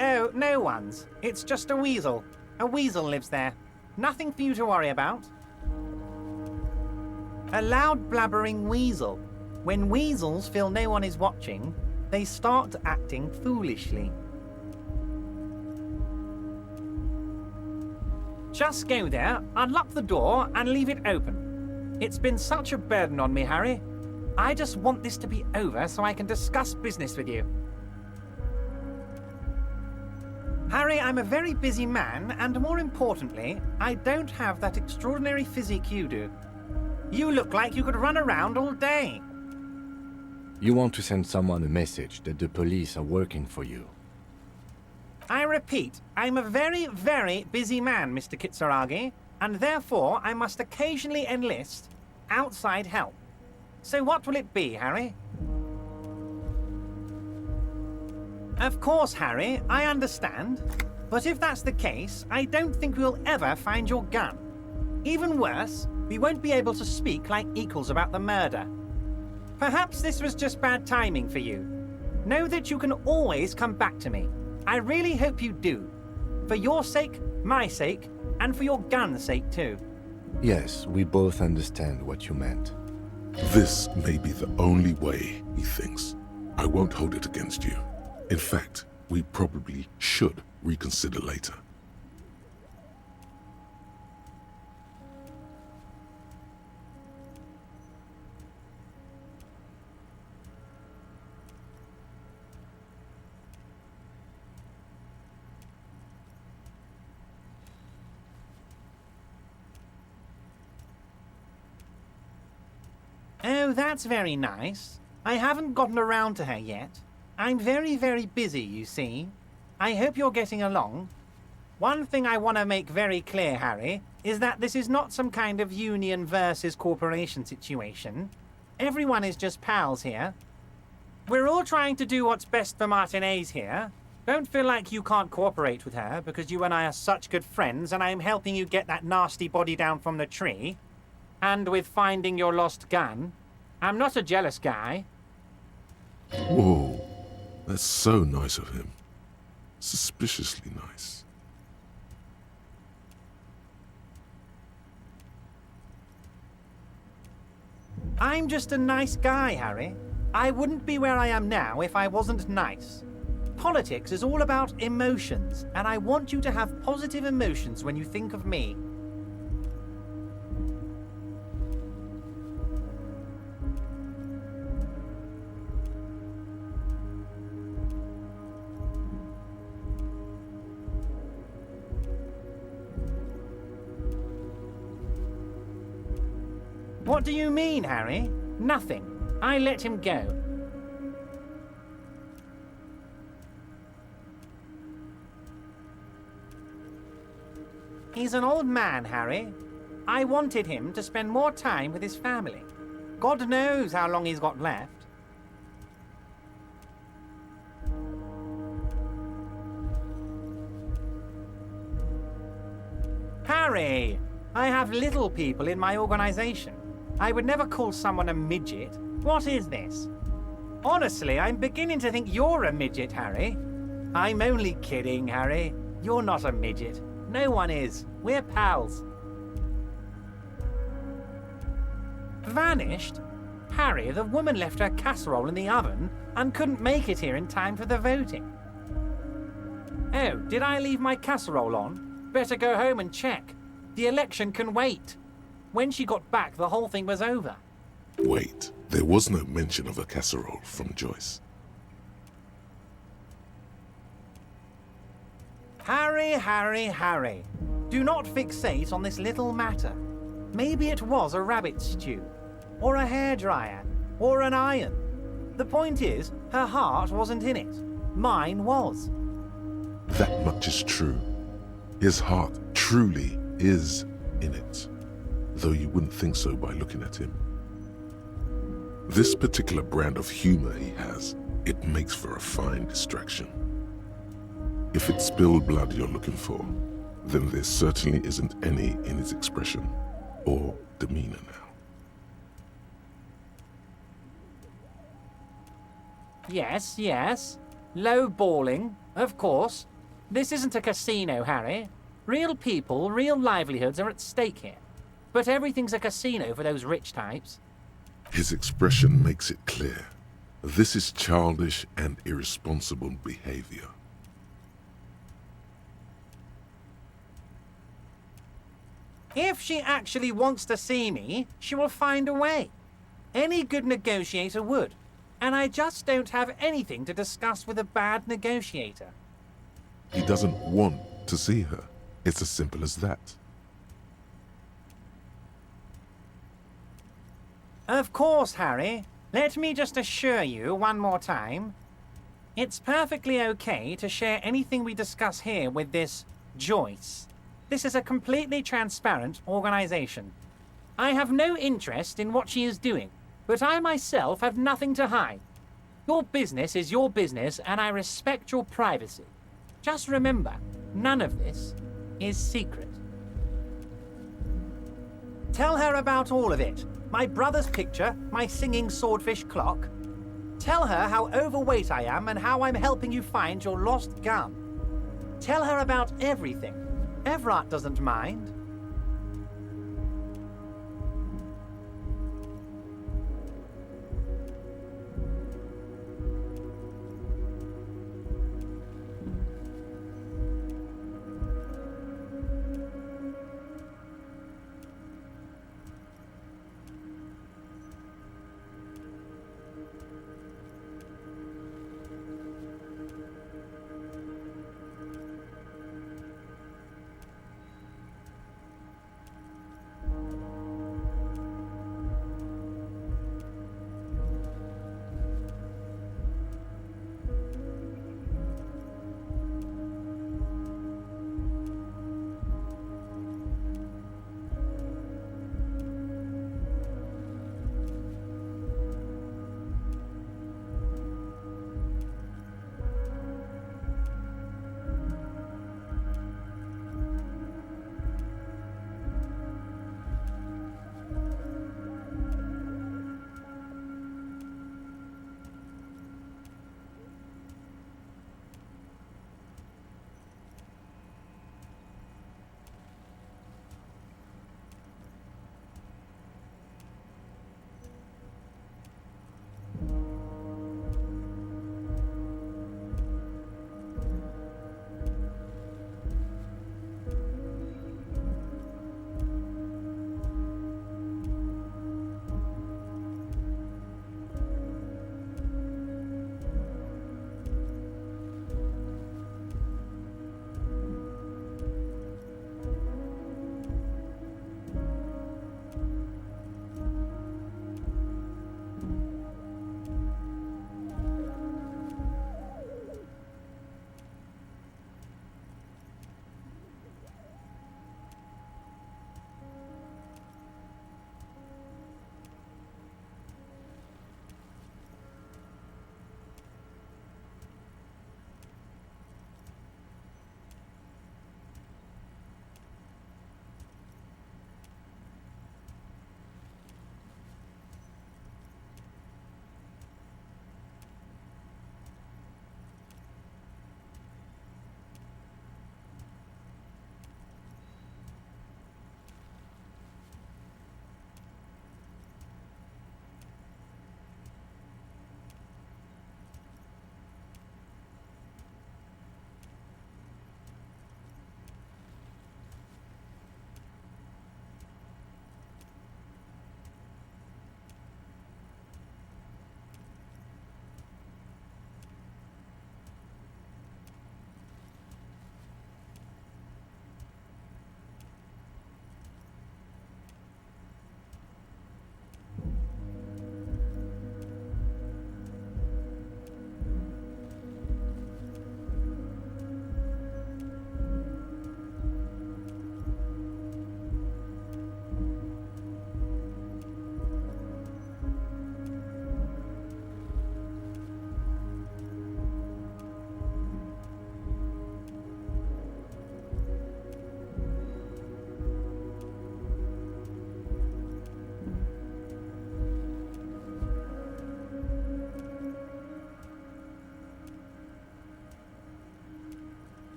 Oh, no one's. It's just a weasel. A weasel lives there. Nothing for you to worry about. A loud blabbering weasel. When weasels feel no one is watching, they start acting foolishly. Just go there, unlock the door, and leave it open. It's been such a burden on me, Harry. I just want this to be over so I can discuss business with you. Harry, I'm a very busy man, and more importantly, I don't have that extraordinary physique you do. You look like you could run around all day. You want to send someone a message that the police are working for you. I repeat, I'm a very, very busy man, Mr. Kitsuragi, and therefore I must occasionally enlist outside help. So what will it be, Harry? Of course, Harry, I understand. But if that's the case, I don't think we'll ever find your gun. Even worse, we won't be able to speak like equals about the murder. Perhaps this was just bad timing for you. Know that you can always come back to me. I really hope you do. For your sake, my sake, and for your gun's sake too. Yes, we both understand what you meant. This may be the only way, he thinks. I won't hold it against you. In fact, we probably should reconsider later. Oh, that's very nice. I haven't gotten around to her yet. I'm very, very busy, you see. I hope you're getting along. One thing I want to make very clear, Harry, is that this is not some kind of union versus corporation situation. Everyone is just pals here. We're all trying to do what's best for Martinez here. Don't feel like you can't cooperate with her because you and I are such good friends and I'm helping you get that nasty body down from the tree. And with finding your lost gun. I'm not a jealous guy. Whoa, that's so nice of him. Suspiciously nice. I'm just a nice guy, Harry. I wouldn't be where I am now if I wasn't nice. Politics is all about emotions, and I want you to have positive emotions when you think of me. What do you mean, Harry? Nothing. I let him go. He's an old man, Harry. I wanted him to spend more time with his family. God knows how long he's got left. Harry! I have little people in my organization. I would never call someone a midget. What is this? Honestly, I'm beginning to think you're a midget, Harry. I'm only kidding, Harry. You're not a midget. No one is. We're pals. Vanished? Harry, the woman left her casserole in the oven and couldn't make it here in time for the voting. Oh, did I leave my casserole on? Better go home and check. The election can wait. When she got back, the whole thing was over. Wait, there was no mention of a casserole from Joyce. Harry, Harry, Harry. Do not fixate on this little matter. Maybe it was a rabbit stew, or a hairdryer, or an iron. The point is, her heart wasn't in it. Mine was. That much is true. His heart truly is in it, though you wouldn't think so by looking at him. This particular brand of humor he has, it makes for a fine distraction. If it's spilled blood you're looking for, then there certainly isn't any in his expression or demeanor now. Yes, yes. Low balling, of course. This isn't a casino, Harry. Real people, real livelihoods are at stake here. But everything's a casino for those rich types. His expression makes it clear. This is childish and irresponsible behavior. If she actually wants to see me, she will find a way. Any good negotiator would. And I just don't have anything to discuss with a bad negotiator. He doesn't want to see her. It's as simple as that. Of course, Harry. Let me just assure you one more time. It's perfectly okay to share anything we discuss here with this Joyce. This is a completely transparent organization. I have no interest in what she is doing, but I myself have nothing to hide. Your business is your business, and I respect your privacy. Just remember, none of this is secret. Tell her about all of it. My brother's picture, my singing swordfish clock. Tell her how overweight I am and how I'm helping you find your lost gun. Tell her about everything. Everett doesn't mind.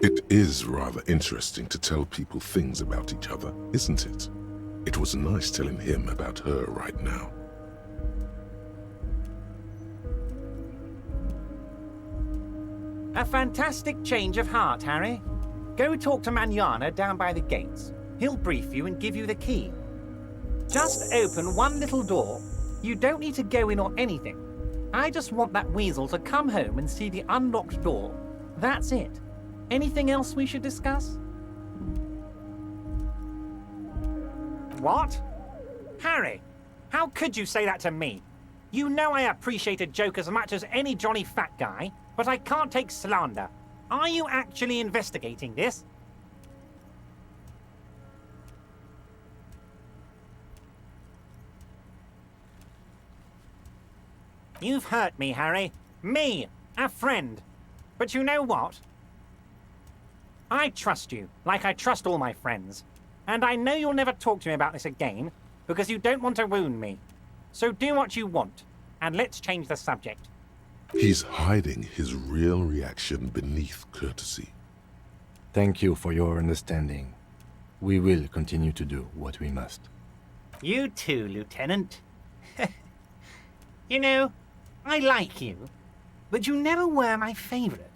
It is rather interesting to tell people things about each other, isn't it? It was nice telling him about her right now. A fantastic change of heart, Harry. Go talk to Manana down by the gates. He'll brief you and give you the key. Just open one little door. You don't need to go in or anything. I just want that weasel to come home and see the unlocked door. That's it. Anything else we should discuss? What? Harry, how could you say that to me? You know I appreciate a joke as much as any Johnny Fat Guy, but I can't take slander. Are you actually investigating this? You've hurt me, Harry. Me, a friend. But you know what? I trust you, like I trust all my friends. And I know you'll never talk to me about this again, because you don't want to wound me. So do what you want, and let's change the subject. He's hiding his real reaction beneath courtesy. Thank you for your understanding. We will continue to do what we must. You too, Lieutenant. You know, I like you, but you never were my favorite.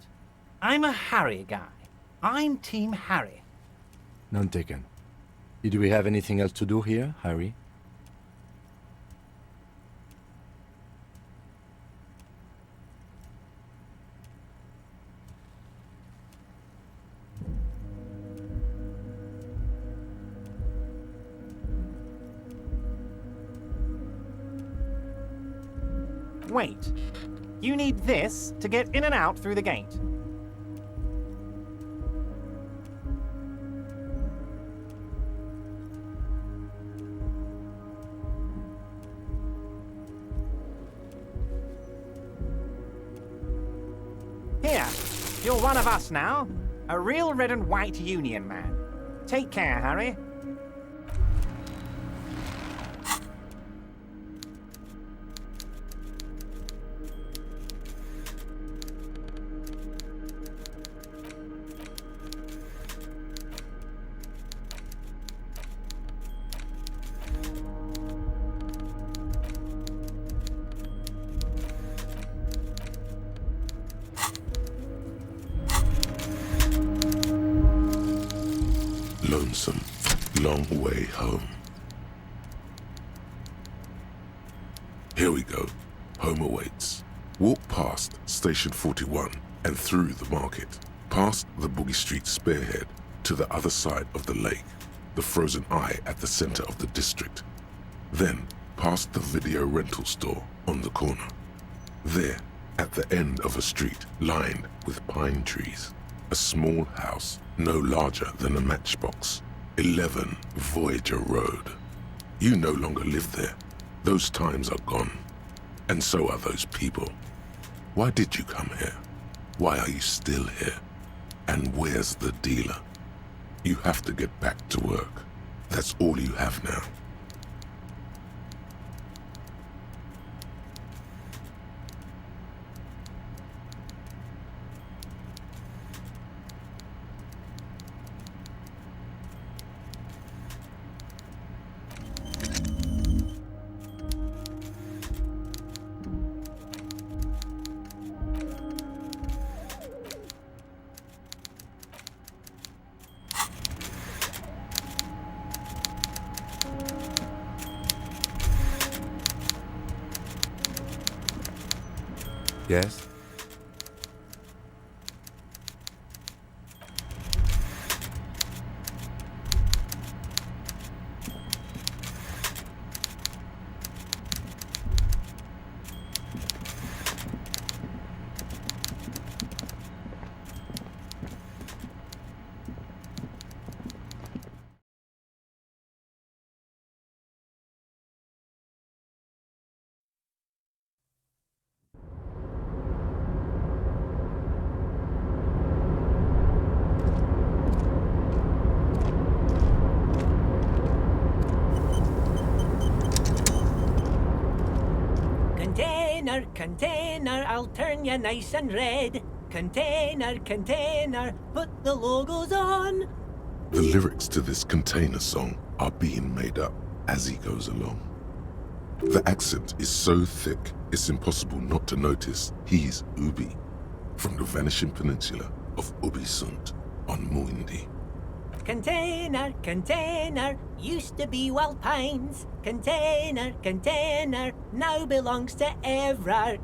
I'm a Harry guy. I'm Team Harry. None taken. Did we have anything else to do here, Harry? Wait. You need this to get in and out through the gate. Here, you're one of us now. A real red and white Union man. Take care, Harry. Lonesome, long way home. Here we go. Home awaits. Walk past Station 41 and through the market, past the Boogie Street spearhead to the other side of the lake, the frozen eye at the center of the district. Then past the video rental store on the corner. There, at the end of a street lined with pine trees, a small house no larger than a matchbox. 11 Voyager Road. You no longer live there. Those times are gone. And so are those people. Why did you come here? Why are you still here? And where's the dealer? You have to get back to work. That's all you have now. Yes? Container, I'll turn you nice and red. container, container, put the logos on. The lyrics to this container song are being made up as he goes along. The accent is so thick, it's impossible not to notice he's Ubi, from the vanishing peninsula of Ubisund on Muindi. Container, container, used to be Wild Pines. Container, container, now belongs to Everard.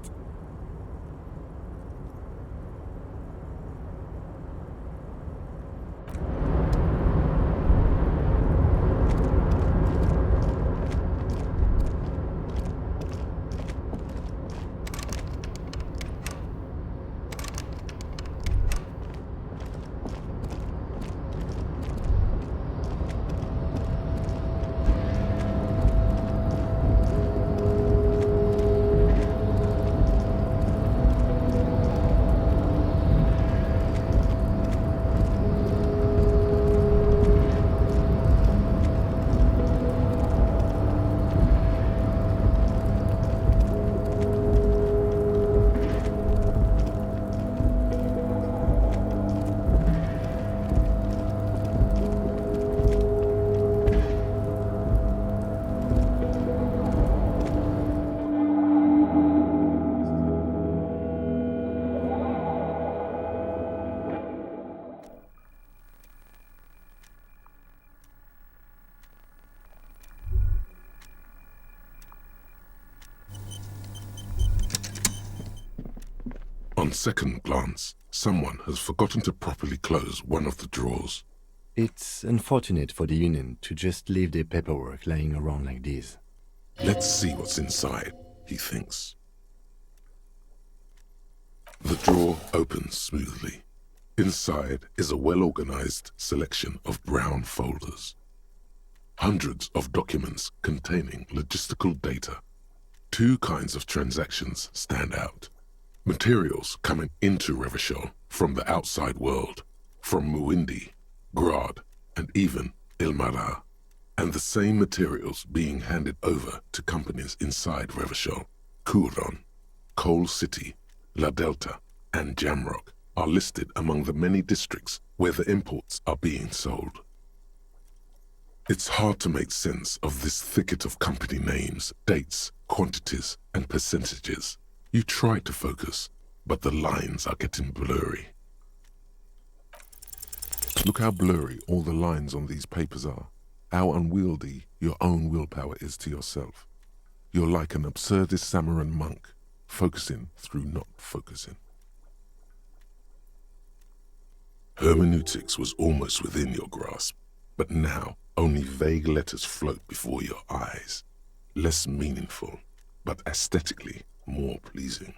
On second glance, someone has forgotten to properly close one of the drawers. It's unfortunate for the Union to just leave their paperwork lying around like this. Let's see what's inside, he thinks. The drawer opens smoothly. Inside is a well-organized selection of brown folders. Hundreds of documents containing logistical data. Two kinds of transactions stand out. Materials coming into Revachol from the outside world, from Muindi, Grad, and even Ilmara, and the same materials being handed over to companies inside Revachol. Kuron, Coal City, La Delta, and Jamrock are listed among the many districts where the imports are being sold. It's hard to make sense of this thicket of company names, dates, quantities, and percentages. You try to focus, but the lines are getting blurry. Look how blurry all the lines on these papers are. How unwieldy your own willpower is to yourself. You're like an absurdist Samaran monk, focusing through not focusing. Hermeneutics was almost within your grasp, but now only vague letters float before your eyes. Less meaningful, but aesthetically more pleasing.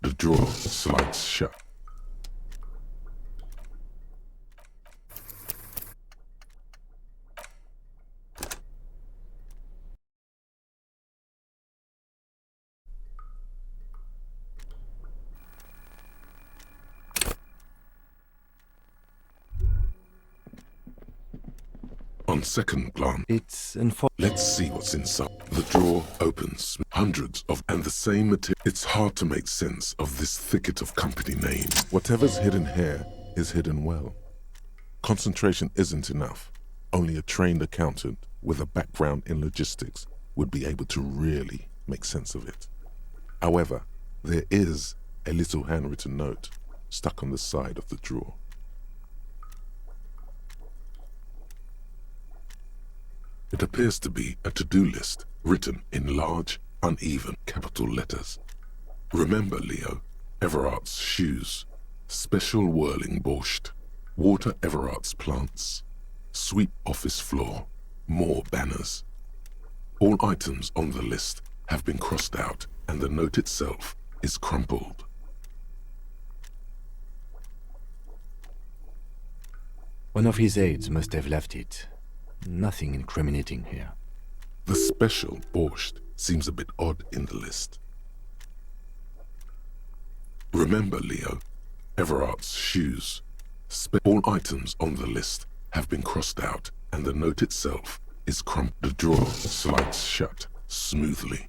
The drawer slides shut. On second glance, It's unfortunate. let's see what's inside. The drawer opens, hundreds of, and the same material. It's hard to make sense of this thicket of company names. Whatever's hidden here is hidden well. Concentration isn't enough. Only a trained accountant with a background in logistics would be able to really make sense of it. However, there is a little handwritten note stuck on the side of the drawer. It appears to be a to-do list written in large, uneven capital letters. Remember, Leo, Everard's shoes, special whirling borscht, water Everard's plants, sweep office floor, more banners. All items on the list have been crossed out and the note itself is crumpled. One of his aides must have left it. Nothing incriminating here. The special borscht seems a bit odd in the list. Remember, Leo, Everard's shoes. All items on the list have been crossed out and the note itself is crumpled. The drawer slides shut. smoothly.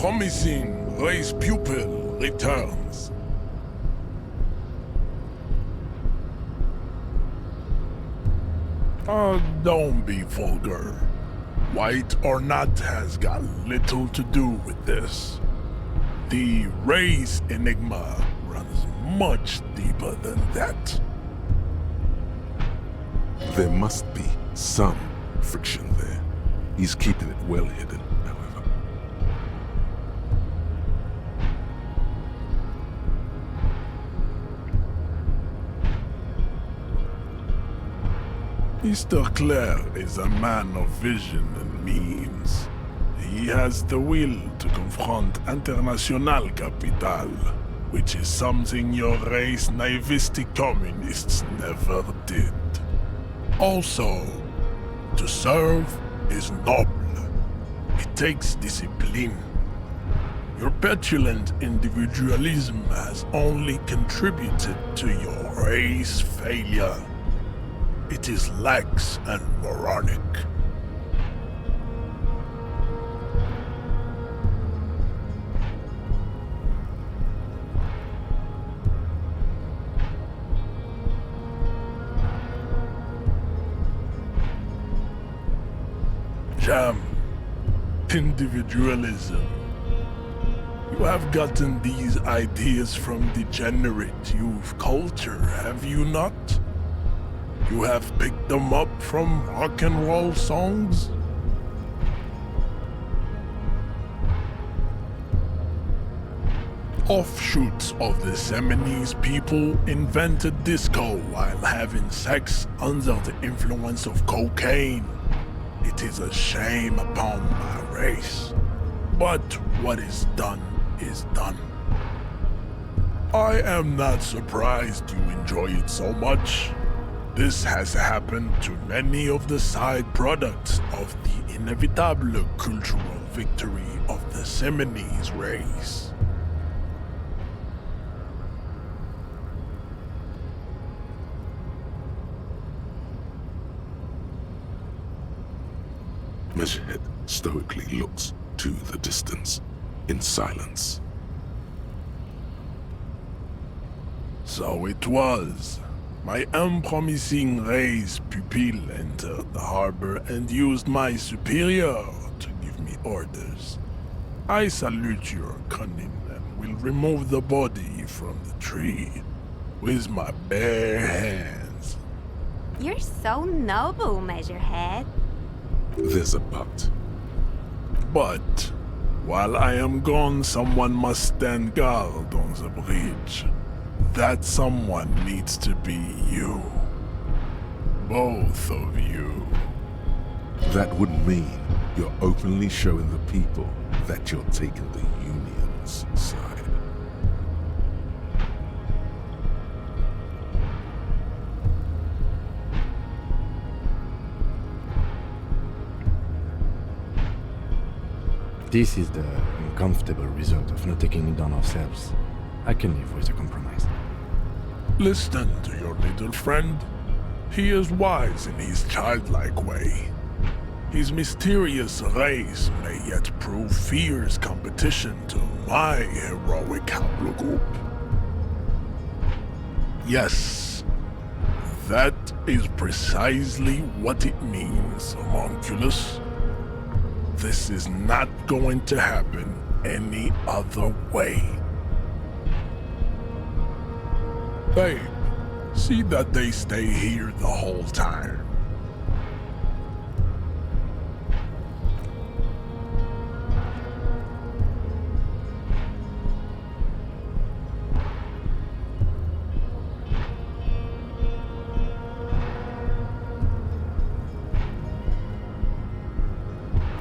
promising race pupil returns. Don't be vulgar. White or not has got little to do with this. The race enigma runs much deeper than that. There must be some friction there. He's keeping it well hidden, however. Mr. Clare is a man of vision and means. He has the will to confront international capital, which is something your race naivistic communists never did. Also, to serve is noble. It takes discipline. Your petulant individualism has only contributed to your race failure. It is lax and moronic. Jam. Individualism. You have gotten these ideas from degenerate youth culture, have you not? You have picked them up from rock and roll songs? Offshoots of the Seminoles people invented disco while having sex under the influence of cocaine. It is a shame upon my race. But what is done is done. I am not surprised you enjoy it so much. This has happened to many of the side products of the inevitable cultural victory of the Seminoles race. Measurehead stoically looks to the distance, in silence. So it was. My unpromising race pupil entered the harbor and used my superior to give me orders. I salute your cunning and will remove the body from the tree with my bare hands. You're so noble, Measurehead. There's a but. But, while I am gone, someone must stand guard on the bridge. That someone needs to be you. Both of you. That would mean you're openly showing the people that you're taking the Union's side. This is the uncomfortable result of not taking it down ourselves. I can live with a compromise. Listen to your little friend. He is wise in his childlike way. His mysterious race may yet prove fierce competition to my heroic haplogroup. Yes, that is precisely what it means, homunculus. This is not going to happen any other way. Babe, see that they stay here the whole time.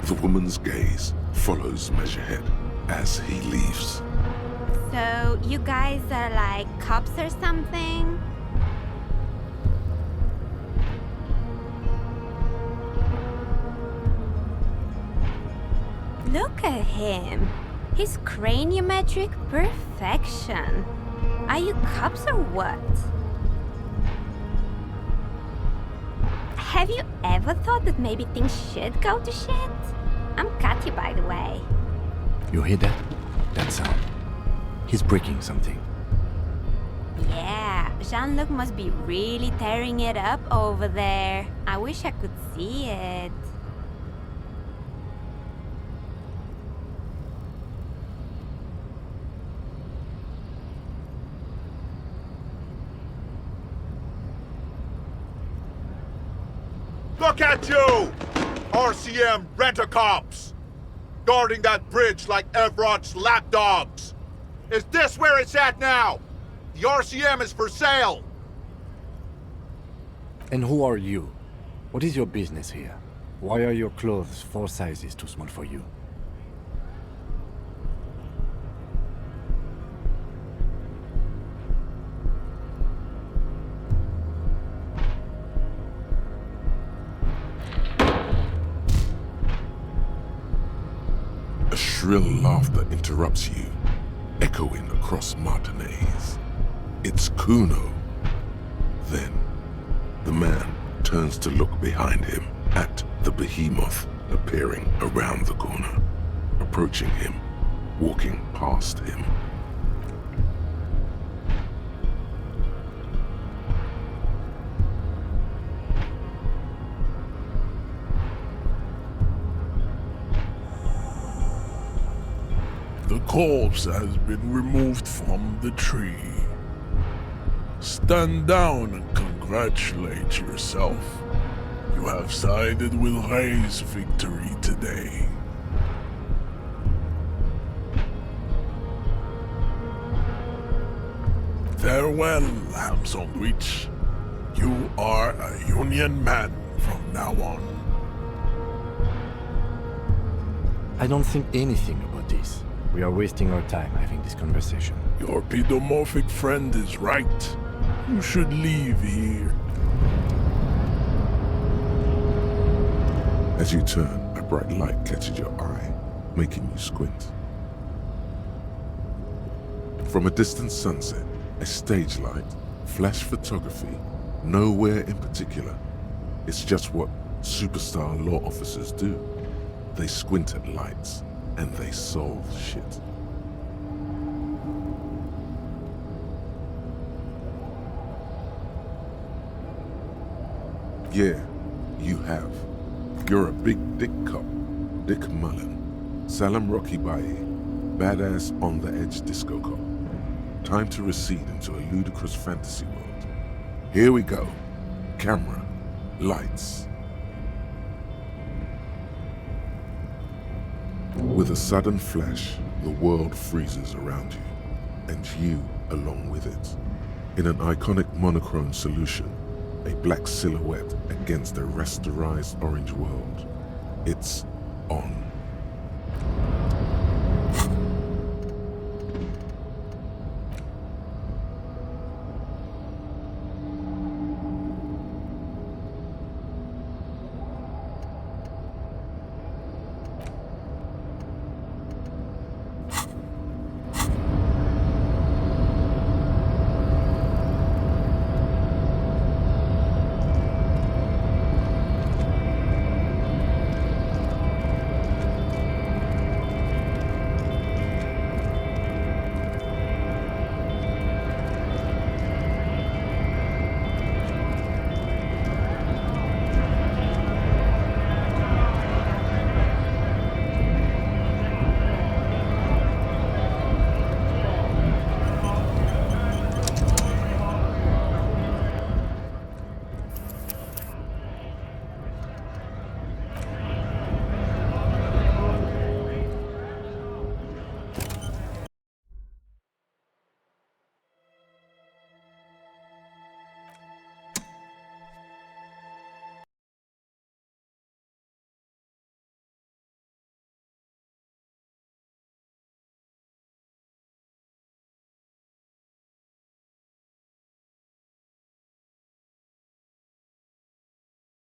The woman's gaze follows Measurehead as he leaves. So, you guys are like cops or something? Look at him. His craniometric perfection. Are you cops or what? Have you ever thought that maybe things should go to shit? I'm Katya, by the way. You hear that? That sound. He's breaking something. Yeah, Jean-Luc must be really tearing it up over there. I wish I could see it. Look at you! RCM rent-a-cops! Guarding that bridge like Everott's lapdogs! Is this where it's at now? The RCM is for sale! And who are you? What is your business here? Why are your clothes 4 sizes too small for you? A shrill laughter interrupts you, echoing across Martinez. It's Kuno. Then, the man turns to look behind him at the behemoth appearing around the corner, approaching him, walking past him. The corpse has been removed from the tree. Stand down and congratulate yourself. You have sided with Ray's victory today. Farewell, ham sandwich. You are a Union man from now on. I don't think anything about this. We are wasting our time having this conversation. Your pedomorphic friend is right. You should leave here. As you turn, a bright light catches your eye, making you squint. From a distant sunset, a stage light, flash photography, nowhere in particular. It's just what superstar law officers do. They squint at lights, and they solve shit. Yeah, you have. You're a big dick cop. Dick Mullen. Salam Rocky Baye. Badass on the edge disco cop. Time to recede into a ludicrous fantasy world. Here we go. Camera. Lights. With a sudden flash, the world freezes around you, and you along with it. In an iconic monochrome solution, a black silhouette against a rasterized orange world. It's on.